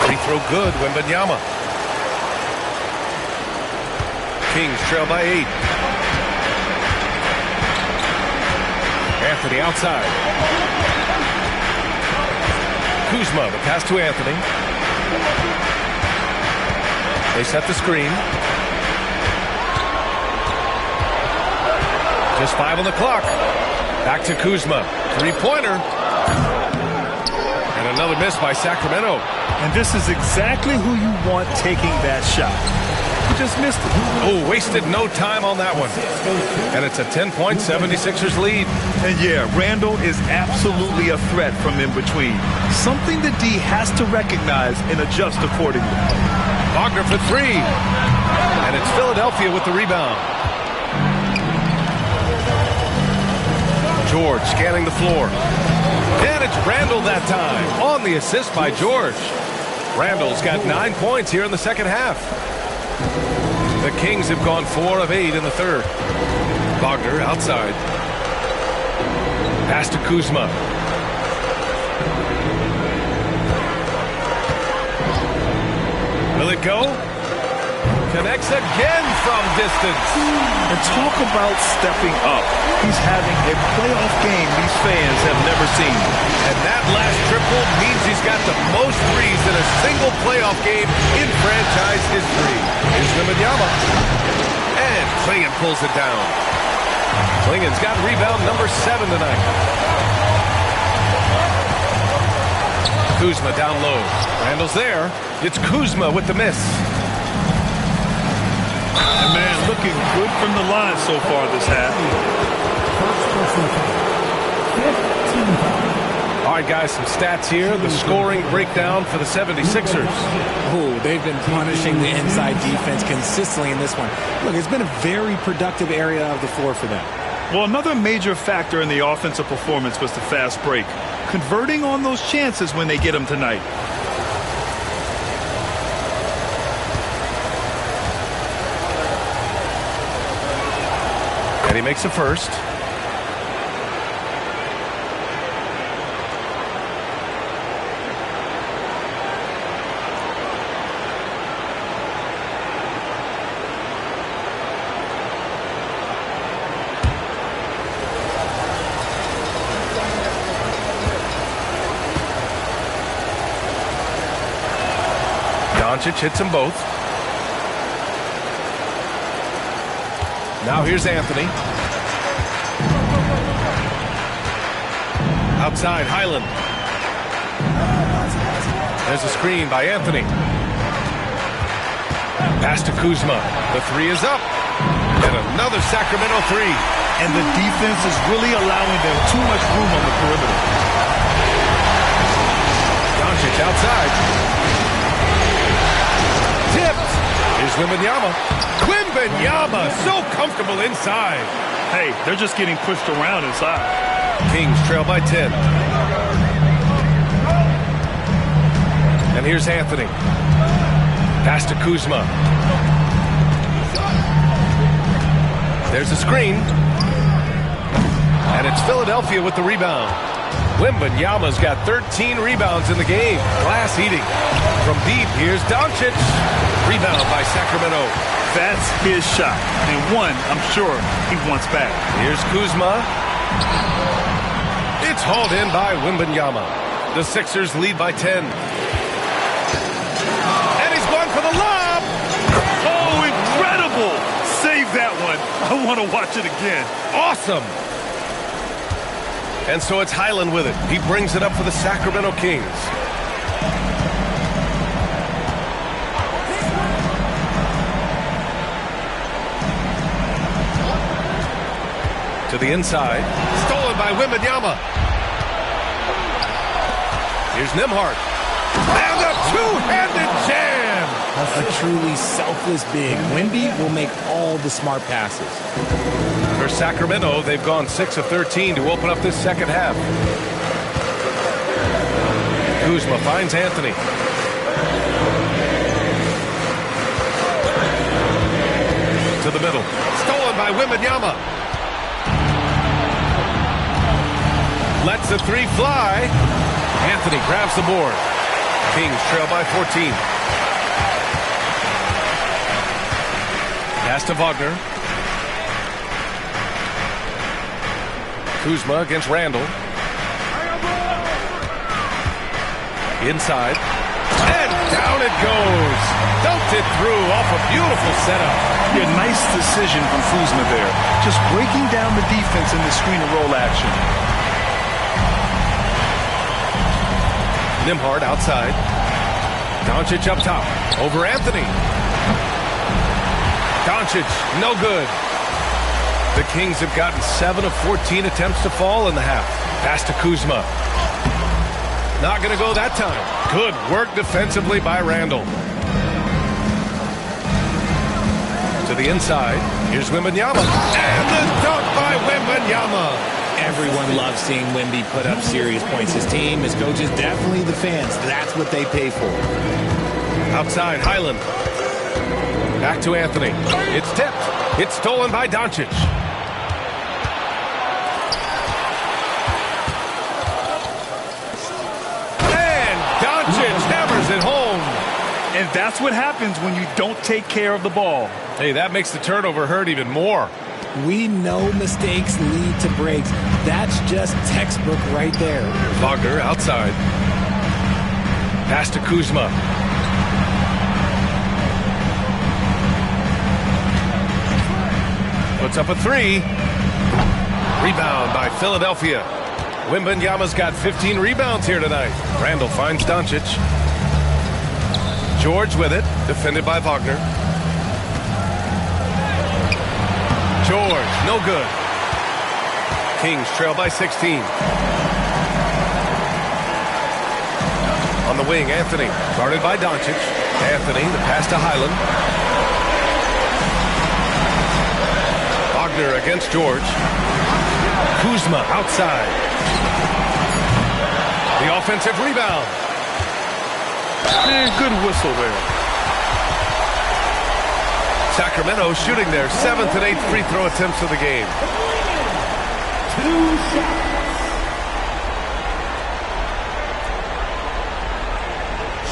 Free throw good, Wembanyama. Kings trail by 8. Anthony outside. Kuzma, the pass to Anthony. They set the screen. Just 5 on the clock. Back to Kuzma. Three-pointer. And another miss by Sacramento.
And this is exactly who you want taking that shot. He just missed it.
Oh, wasted no time on that one. And it's a 10-point 76ers lead.
And yeah, Randall is absolutely a threat from in between. Something the D has to recognize and adjust accordingly.
Wagner for 3. And it's Philadelphia with the rebound. George scanning the floor. And it's Randall that time on the assist by George. Randall's got 9 points here in the second half. The Kings have gone 4 of 8 in the third. Wagner outside. Pass to Kuzma. Will it go? Connects again from distance.
And talk about stepping up. He's having a playoff game these fans have never seen.
And that last triple means he's got the most threes in a single playoff game in franchise history. Here's Wembanyama. And Klingon pulls it down. Klingon's got rebound number 7 tonight. Kuzma down low. Randall's there. It's Kuzma with the miss.
And man, looking good from the line so far this half.
All right, guys, some stats here. The scoring breakdown for the 76ers.
Oh, they've been punishing the inside defense consistently in this one. Look, it's been a very productive area of the floor for them.
Well, another major factor in the offensive performance was the fast break. Converting on those chances when they get them tonight.
And he makes a first. Doncic hits them both. Now here's Anthony. Outside, Highland. There's a screen by Anthony. Pass to Kuzma. The 3 is up. And another Sacramento 3.
And the defense is really allowing them too much room on the perimeter.
Doncic outside. Tipped. Here's Wembanyama. Wembanyama so comfortable inside.
Hey, they're just getting pushed around inside.
Kings trail by 10. And here's Anthony. Pass to Kuzma. There's a screen. And it's Philadelphia with the rebound. Wembanyama's got 13 rebounds in the game. Glass eating. From deep, here's Doncic. Rebound by Sacramento.
That's his shot. And one, I'm sure, he wants back.
Here's Kuzma. It's hauled in by Wembanyama. The Sixers lead by 10. And he's going for the lob.
Oh, incredible. Save that one. I want to watch it again.
Awesome. And so it's Highland with it. He brings it up for the Sacramento Kings. the inside. Stolen by Wembanyama. Here's Nembhard. And a two-handed jam.
A truly selfless big. Wemby will make all the smart passes.
For Sacramento, they've gone 6 of 13 to open up this second half. Kuzma finds Anthony. To the middle. Stolen by Wembanyama. Lets the three fly. Anthony grabs the board. Kings trail by 14. Pass to Wagner. Kuzma against Randall. Inside. And down it goes. Dumped it through off a beautiful setup.
Yeah, nice decision from Kuzma there. Just breaking down the defense in the screen and roll action.
Nembhard outside. Doncic up top. Over Anthony. Doncic, no good. The Kings have gotten 7 of 14 attempts to fall in the half. Pass to Kuzma. Not going to go that time. Good work defensively by Randall. To the inside. Here's Wembanyama. And the dunk by Wembanyama.
Everyone loves seeing Wemby put up serious points. His team, his coaches, definitely the fans. That's what they pay for.
Outside, Highland. Back to Anthony. It's tipped. It's stolen by Doncic. And Doncic hammers it home.
And that's what happens when you don't take care of the ball.
Hey, that makes the turnover hurt even more.
We know mistakes lead to breaks. That's just textbook right there.
Wagner outside. Pass to Kuzma. Puts up a three. Rebound by Philadelphia. Wembanyama's got 15 rebounds here tonight. Randall finds Doncic. George with it. Defended by Wagner. George, no good. Kings trail by 16. On the wing, Anthony. Guarded by Doncic. Anthony, the pass to Highland. Wagner against George. Kuzma outside. The offensive rebound.
And good whistle there.
Sacramento shooting their 7th and 8th free throw attempts of the game.
2 shots.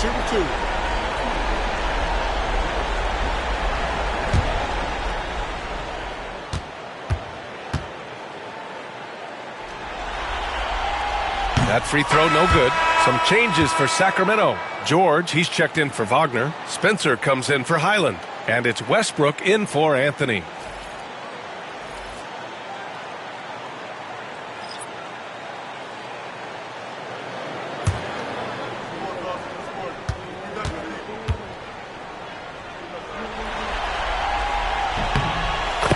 Shooting 2.
That free throw no good. Some changes for Sacramento. George, he's checked in for Wagner. Spencer comes in for Highland. And it's Westbrook in for Anthony.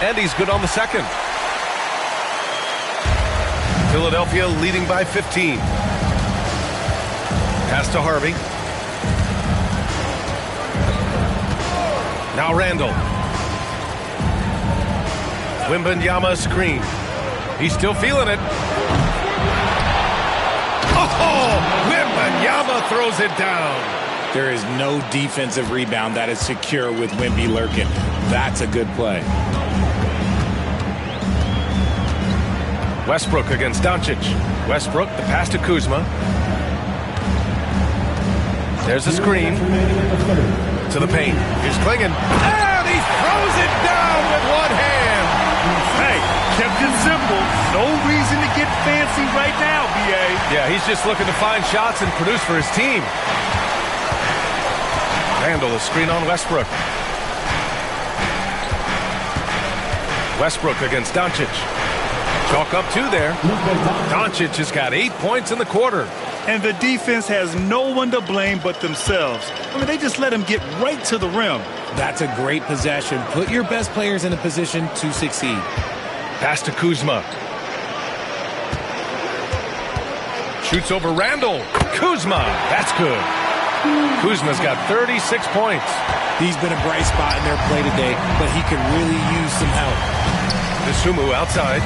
And he's good on the second. Philadelphia leading by 15. Pass to Harvey. Now Randall. Wembanyama screen. He's still feeling it. Oh! Wembanyama throws it down.
There is no defensive rebound that is secure with Wemby lurking. That's a good play.
Westbrook against Doncic. Westbrook, the pass to Kuzma. There's a screen. To the paint. Here's Klingon. And he throws it down with one hand.
Hey, kept it simple. No reason to get fancy right now, B.A.
Yeah, he's just looking to find shots and produce for his team. Randall, a screen on Westbrook. Westbrook against Doncic. Chalk up 2 there. Doncic has got 8 points in the quarter.
And the defense has no one to blame but themselves. I mean, they just let him get right to the rim.
That's a great possession. Put your best players in a position to succeed.
Pass to Kuzma. Shoots over Randall. Kuzma. That's good. Kuzma's got 36 points.
He's been a bright spot in their play today, but he could really use some help.
Dosunmu outside.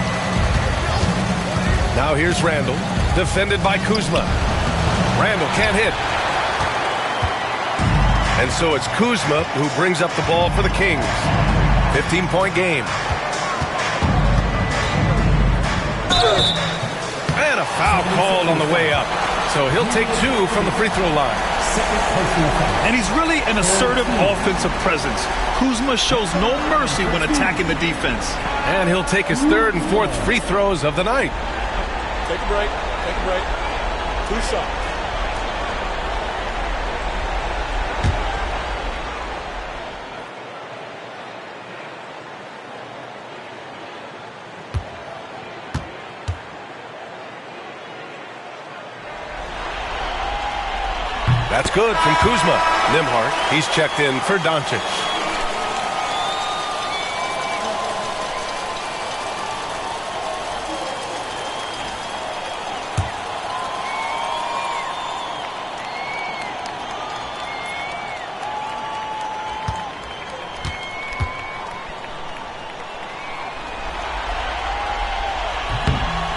Now here's Randall. Defended by Kuzma. Randall can't hit. And so it's Kuzma who brings up the ball for the Kings. 15-point game. And a foul called on the way up. So he'll take 2 from the free throw line.
And he's really an assertive offensive presence. Kuzma shows no mercy when attacking the defense.
And he'll take his 3rd and 4th free throws of the night.
Take a break. Take a break. 2 shots.
That's good from Kuzma. Nembhard, he's checked in for Doncic.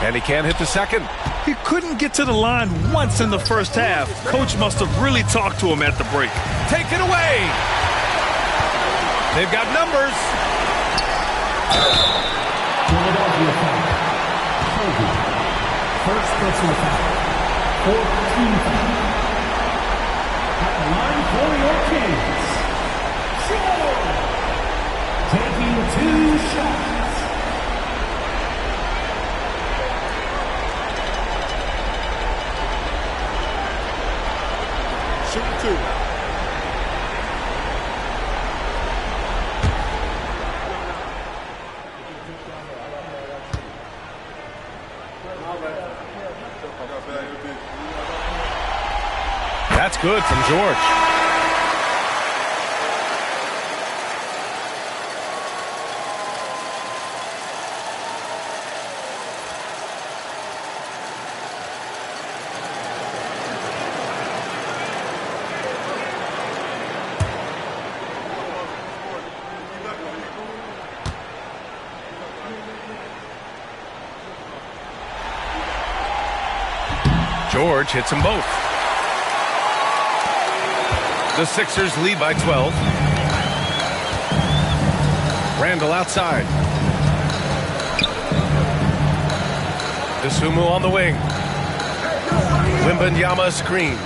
And he can't hit the second.
He couldn't get to the line once in the first half. Coach must have really talked to him at the break.
Take it away. They've got numbers.
Philadelphia foul. Kobe. First personal foul. 14 foul. At the line for your Kings. Taking 2 shots.
Shooting 2.
That's good from George. George hits them both. The Sixers lead by 12. Randall outside. Dosunmu on the wing. Wembanyama screen.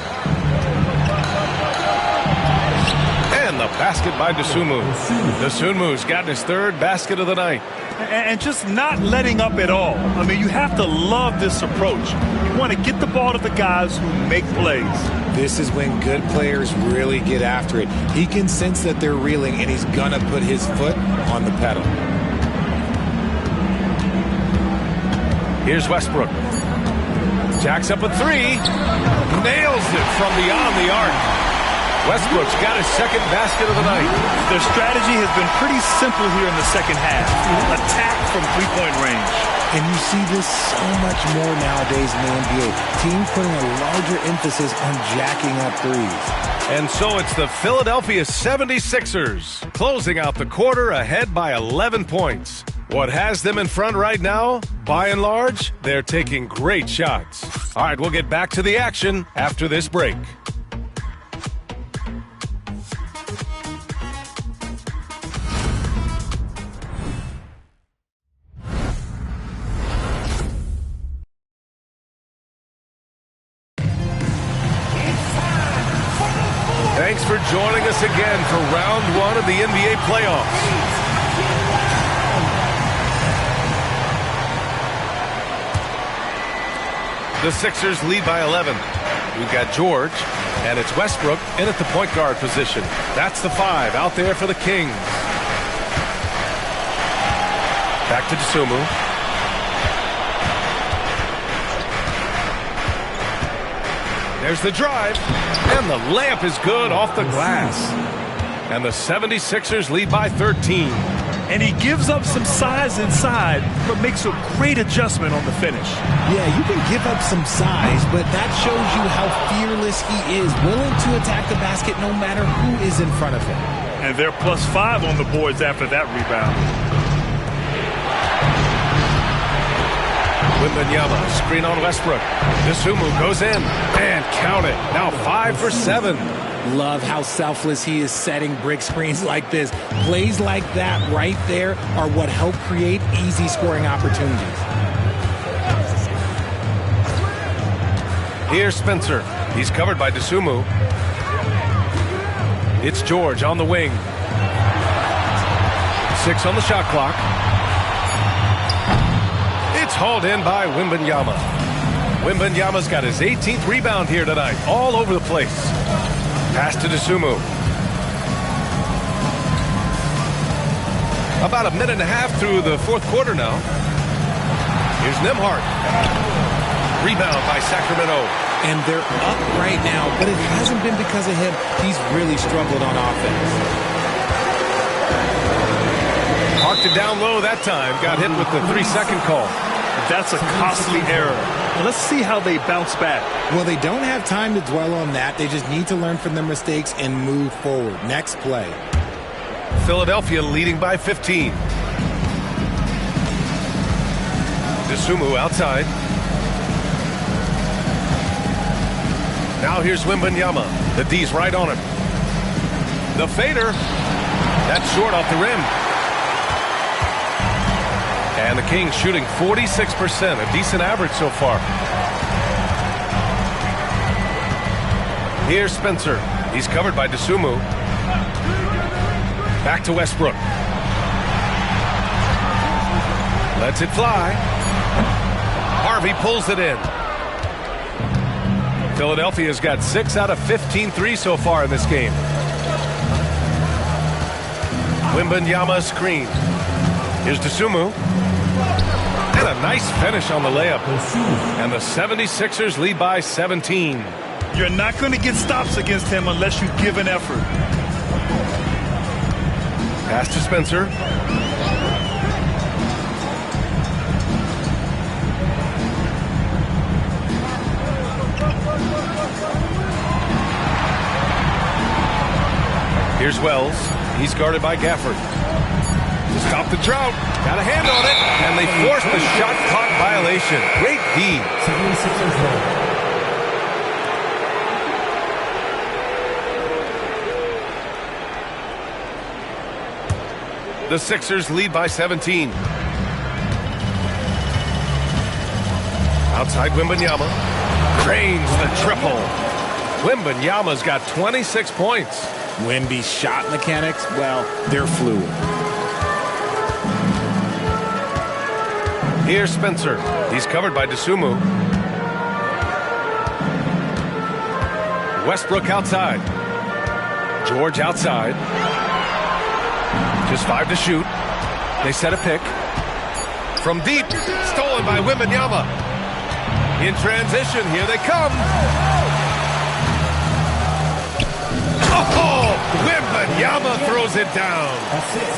And the basket by Dosunmu. Dosunmu's gotten his 3rd basket of the night.
And just not letting up at all. I mean, you have to love this approach. You want to get the ball to the guys who make plays.
This is when good players really get after it. He can sense that they're reeling, and he's going to put his foot on the pedal.
Here's Westbrook. Jacks up a 3. Nails it from beyond the arc. Westbrook's got his 2nd basket of the night.
Their strategy has been pretty simple here in the second half. Attack from 3-point range.
And you see this so much more nowadays in the NBA. Teams putting a larger emphasis on jacking up threes.
And so it's the Philadelphia 76ers closing out the quarter ahead by 11 points. What has them in front right now? By and large, they're taking great shots. All right, we'll get back to the action after this break. Thanks for joining us again for round 1 of the NBA playoffs. The Sixers lead by 11. We've got George, and it's Westbrook in at the point guard position. That's the 5 out there for the Kings. Back to Dosunmu. There's the drive, and the layup is good off the glass. And the 76ers lead by 13.
And he gives up some size inside, but makes a great adjustment on the finish.
Yeah, you can give up some size, but that shows you how fearless he is, willing to attack the basket no matter who is in front of him.
And they're +5 on the boards after that rebound.
Wembanyama, screen on Westbrook. Dosunmu goes in, and count it. Now 5 for 7.
Love how selfless he is setting brick screens like this. Plays like that right there are what help create easy scoring opportunities.
Here's Spencer. He's covered by Dosunmu. It's George on the wing. 6 on the shot clock. It's hauled in by Wembanyama. Wembanyama's got his 18th rebound here tonight, all over the place. Pass to Dosunmu. About a minute and a half through the fourth quarter now. Here's Nembhard. Rebound by Sacramento.
And they're up right now, but it hasn't been because of him. He's really struggled on offense.
Marked it down low that time. Got hit with the 3-second call.
That's a costly error. Let's see how they bounce back.
Well, they don't have time to dwell on that. They just need to learn from their mistakes and move forward. Next play.
Philadelphia leading by 15. Dosunmu outside. Now here's Wembanyama. The D's right on him. The fader. That's short off the rim. And the Kings shooting 46%, a decent average so far. Here's Spencer. He's covered by Dosunmu. Back to Westbrook. Lets it fly. Harvey pulls it in. Philadelphia's got 6 out of 15 threes so far in this game. Wembanyama screen. Here's Dosunmu. And a nice finish on the layup. And the 76ers lead by 17.
You're not going to get stops against him unless you give an effort.
Pass to Spencer. Here's Wells. He's guarded by Gafford. To stop the drought. Got a hand on it. And they forced the shot clock violation. Great D.
76ers roll.
The Sixers lead by 17. Outside Wembanyama. Cranes the triple. Wembanyama's got 26 points.
Wemby's shot mechanics, well, they're fluid.
Here's Spencer. He's covered by Dosunmu. Westbrook outside. George outside. Just 5 to shoot. They set a pick. From deep. Stolen by Wembanyama. In transition. Here they come. Oh! Wembanyama throws it down.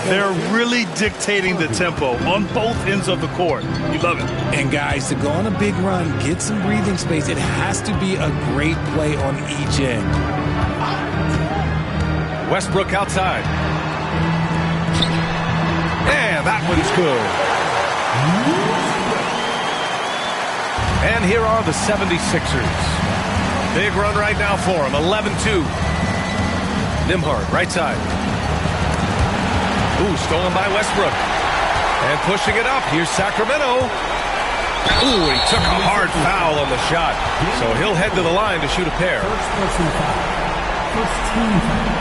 They're really dictating the tempo on both ends of the court. You love it.
And guys, to go on a big run, get some breathing space, it has to be a great play on each end.
Westbrook outside. And that one's good. And here are the 76ers. Big run right now for them, 11-2. Nembhard, right side. Ooh, stolen by Westbrook. And pushing it up, here's Sacramento. Ooh, he took a hard foul on the shot. So he'll head to the line to shoot a pair.
First personal foul. First team foul.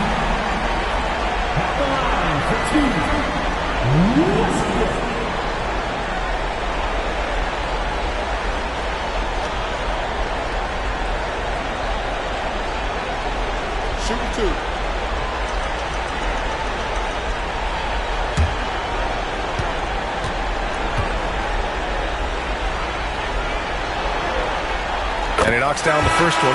At the line for 2. Westbrook.
Shooting 2.
And he knocks down the first one.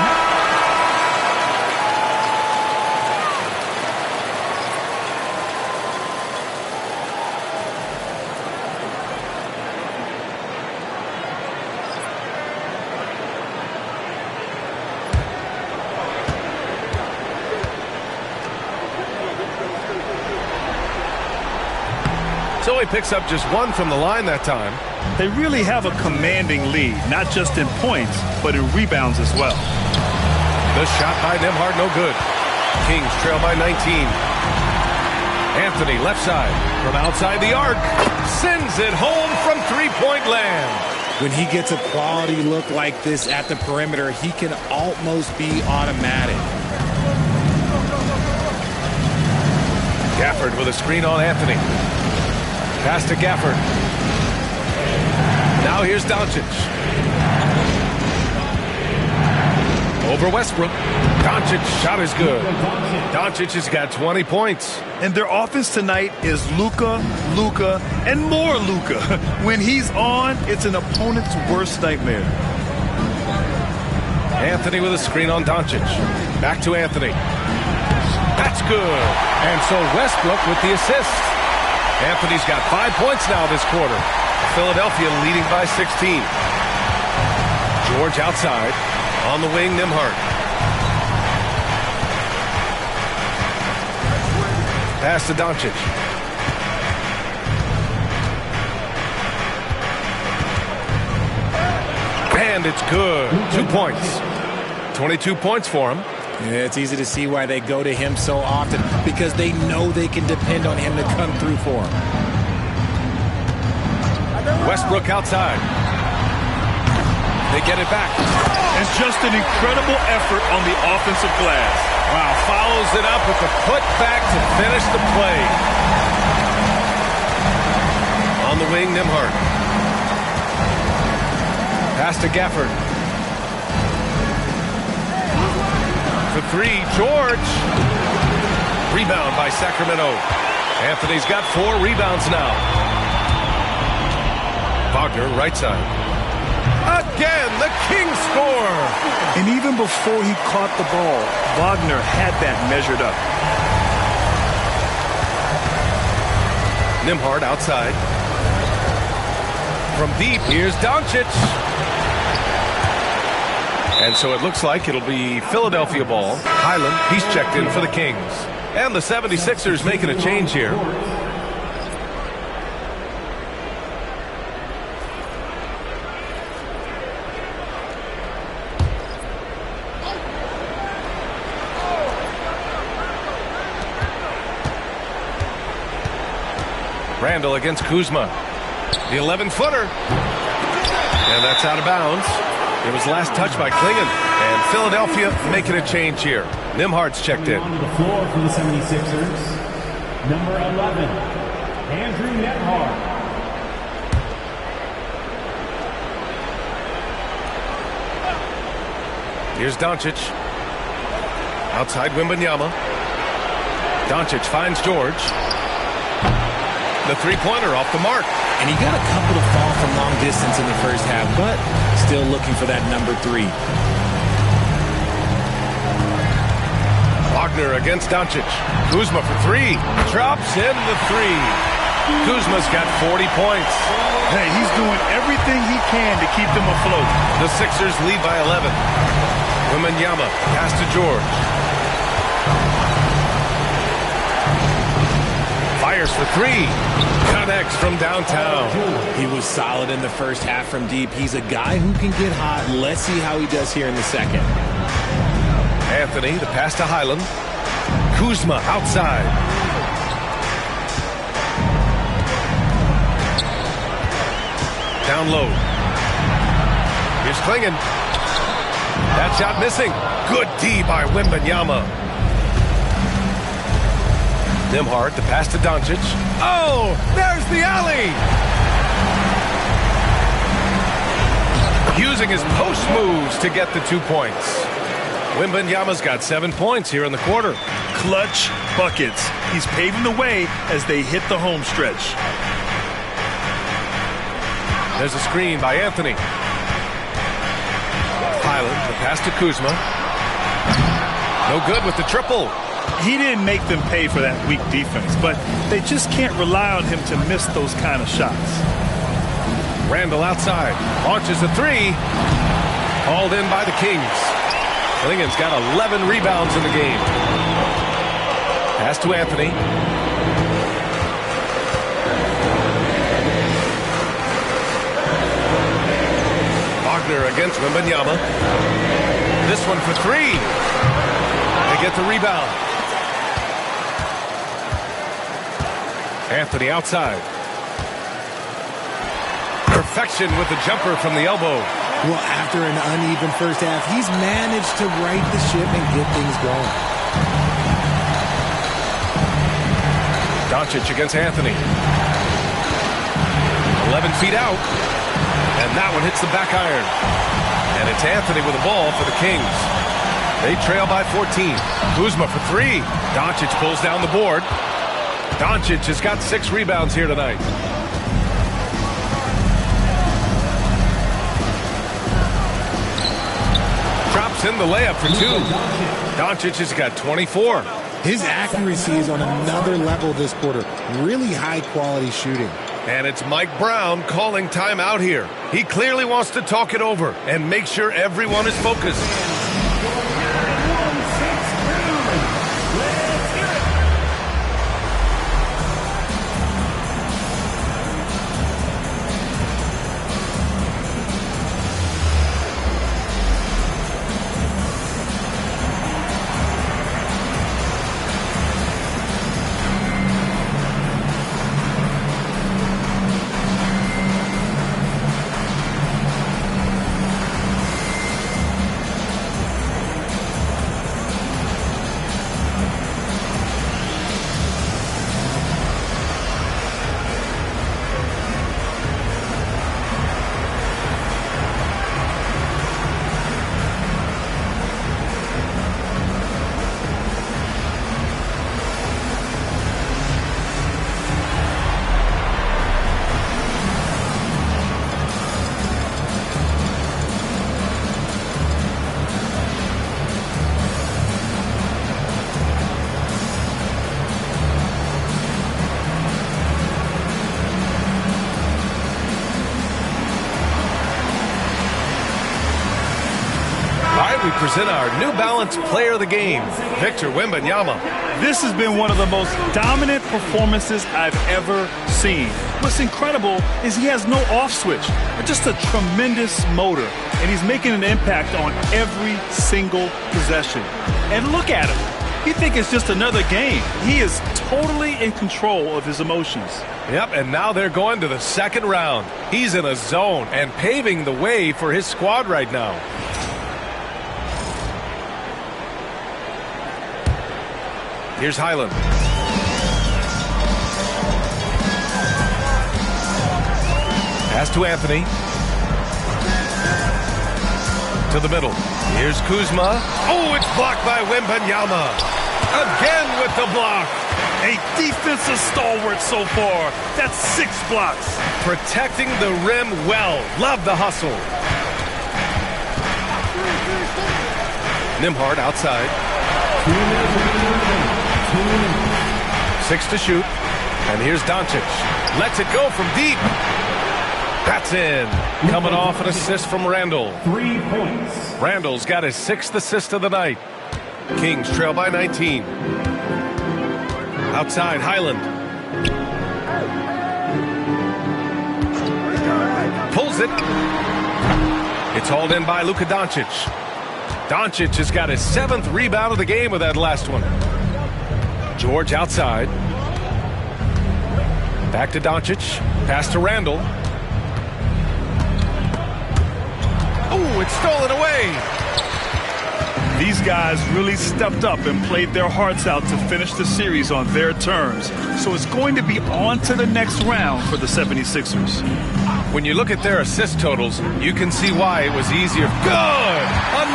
Only picks up just one from the line that time.
They really have a commanding lead, not just in points, but in rebounds as well.
The shot by Nembhard, no good. Kings trail by 19. Anthony, left side, from outside the arc, sends it home from three-point land.
When he gets a quality look like this at the perimeter, he can almost be automatic.
Gafford with a screen on Anthony. Pass to Gafford. Now here's Doncic. Over Westbrook. Doncic shot is good. Doncic has got 20 points.
And their offense tonight is Luka, and more Luka. When he's on, it's an opponent's worst nightmare.
Anthony with a screen on Doncic. Back to Anthony. That's good. And so Westbrook with the assist. Anthony's got 5 points now this quarter. Philadelphia leading by 16. George outside. On the wing, Nembhard. Pass to Doncic. And it's good. 2 points. 22 points for him.
Yeah, it's easy to see why they go to him so often, because they know they can depend on him to come through for them.
Westbrook outside. They get it back.
It's just an incredible effort on the offensive glass.
Wow, follows it up with the putback to finish the play. On the wing, Nembhard. Pass to Gafford. For three, George. Rebound by Sacramento. Anthony's got 4 rebounds now. Wagner, right side. Again, the Kings score.
And even before he caught the ball, Wagner had that measured up.
Nembhard outside. From deep, here's Doncic. And so it looks like it'll be Philadelphia ball. Highland, he's checked in for the Kings. And the 76ers making a change here. Randall against Kuzma. The 11-footer. And that's out of bounds. It was last touched by Klingon. And Philadelphia making a change here. Nembhard's checked in.
On the floor for the 76ers, number 11, Andrew Nembhard.
Here's Doncic. Outside Wembanyama. Doncic finds George. The three-pointer off the mark.
And he got a couple to fall from long distance in the first half, but still looking for that number 3.
Wagner against Doncic. Kuzma for 3. Drops in the 3. Kuzma's got 40 points.
Hey, he's doing everything he can to keep them afloat.
The Sixers lead by 11. Wembanyama pass to George. Fires for 3. Connects from downtown.
He was solid in the first half from deep. He's a guy who can get hot. Let's see how he does here in the second.
Anthony, the pass to Highland. Kuzma outside. Down low. Here's Klingon. That shot missing. Good D by Wembanyama. Nembhard, the pass to Doncic. Oh, there's the alley. Using his post moves to get the 2 points. Wembanyama's got 7 points here in the quarter.
Clutch buckets. He's paving the way as they hit the home stretch.
There's a screen by Anthony. Highland, the pass to Kuzma. No good with the triple.
He didn't make them pay for that weak defense, but they just can't rely on him to miss those kind of shots.
Randall outside. Launches a 3. Hauled in by the Kings. Klingon's got 11 rebounds in the game. Pass to Anthony. Buckner against Wembanyama. This one for three. They get the rebound. Anthony outside. Perfection with the jumper from the elbow.
Well, after an uneven first half, he's managed to right the ship and get things going.
Doncic against Anthony. 11 feet out. And that one hits the back iron. And it's Anthony with the ball for the Kings. They trail by 14. Kuzma for three. Doncic pulls down the board. Doncic has got 6 rebounds here tonight. Drops in the layup for 2. Doncic has got 24.
His accuracy is on another level this quarter. Really high-quality shooting.
And it's Mike Brown calling timeout here. He clearly wants to talk it over and make sure everyone is focused. We present our New Balance Player of the Game, Victor Wembanyama.
This has been one of the most dominant performances I've ever seen. What's incredible is he has no off switch, just a tremendous motor, and he's making an impact on every single possession. And look at him. You think it's just another game. He is totally in control of his emotions.
Yep, and now they're going to the second round. He's in a zone and paving the way for his squad right now. Here's Highland. Pass to Anthony. To the middle. Here's Kuzma. Oh, it's blocked by Wembanyama. Again with the block.
A defensive stalwart so far. That's 6 blocks.
Protecting the rim well. Love the hustle. Nembhard outside. 6 to shoot. And here's Doncic. Lets it go from deep. That's in. Coming off an assist from Randall.
3 points.
Randall's got his 6th assist of the night. Kings trail by 19. Outside, Highland. Pulls it. It's hauled in by Luka Doncic. Doncic has got his 7th rebound of the game with that last one. George outside. Back to Doncic. Pass to Randall. Oh, it's stolen away.
These guys really stepped up and played their hearts out to finish the series on their terms. So it's going to be on to the next round for the 76ers.
When you look at their assist totals, you can see why it was easier. Good!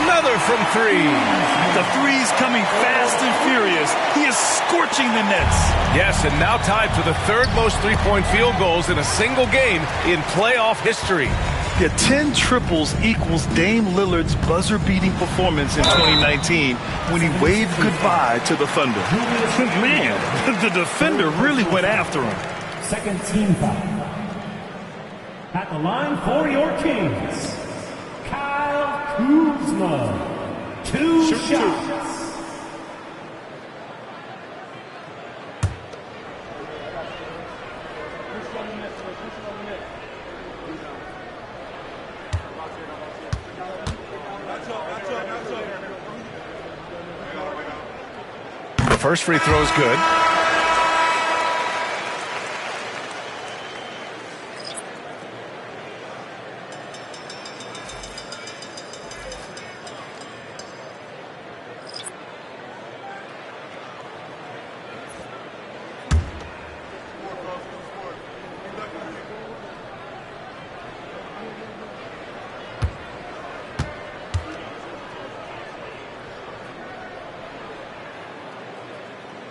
Another from 3.
The three's coming fast and furious. He is scorching the nets.
Yes, and now tied for the 3rd most three-point field goals in a single game in playoff history.
Yeah, 10 triples equals Dame Lillard's buzzer-beating performance in 2019 when he waved goodbye to the Thunder. Man, the defender really went after him.
Second team foul. At the line for your Kings, Kyle Kuzma. 2 shots.
First free throw is good.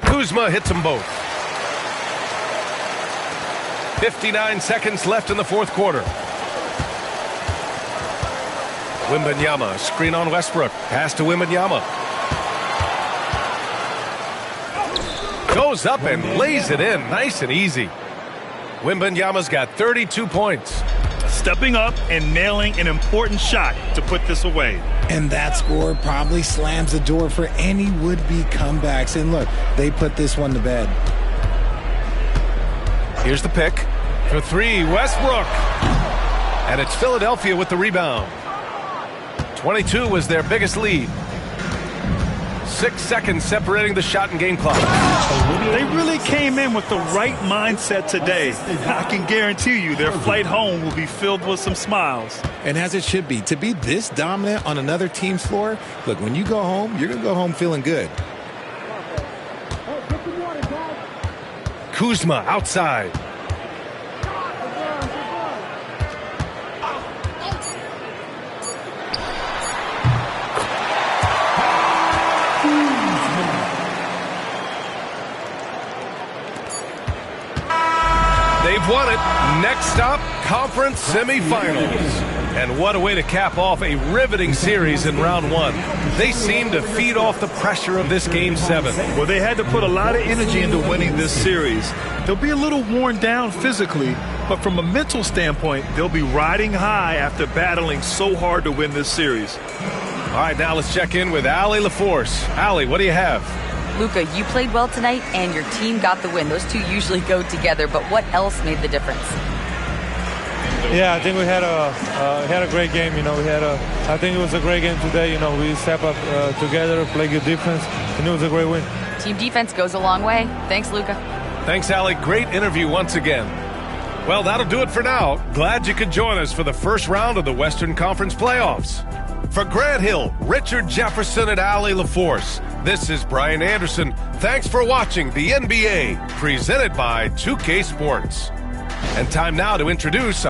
Kuzma hits them both. 59 seconds left in the fourth quarter. Wembanyama, screen on Westbrook. Pass to Wembanyama. Goes up and lays it in. Nice and easy. Wembanyama's got 32 points.
Stepping up and nailing an important shot to put this away.
And that score probably slams the door for any would-be comebacks. And look, they put this one to bed.
Here's the pick. For three, Westbrook. And it's Philadelphia with the rebound. 22 was their biggest lead. 6 seconds separating the shot and game clock.
They really came in with the right mindset today. I can guarantee you their flight home will be filled with some smiles.
And as it should be. To be this dominant on another team's floor, look, when you go home, you're going to go home feeling good.
Kuzma outside. They've won it. Next stop, conference semifinals. And what a way to cap off a riveting series in round one. They seem to feed off the pressure of this Game 7.
Well, they had to put a lot of energy into winning this series. They'll be a little worn down physically, but from a mental standpoint, they'll be riding high after battling so hard to win this series.
All right, now let's check in with Allie LaForce. Allie, what do you have?
Luka, you played well tonight, and your team got the win. Those two usually go together, but what else made the difference?
Yeah, I think we had a great game. I think it was a great game today. We step up together, play good defense, and it was a great win.
Team defense goes a long way. Thanks, Luka.
Thanks, Allie. Great interview once again. Well, that'll do it for now. Glad you could join us for the first round of the Western Conference playoffs. For Grant Hill, Richard Jefferson, and Allie LaForce, this is Brian Anderson. Thanks for watching the NBA, presented by 2K Sports. And time now to introduce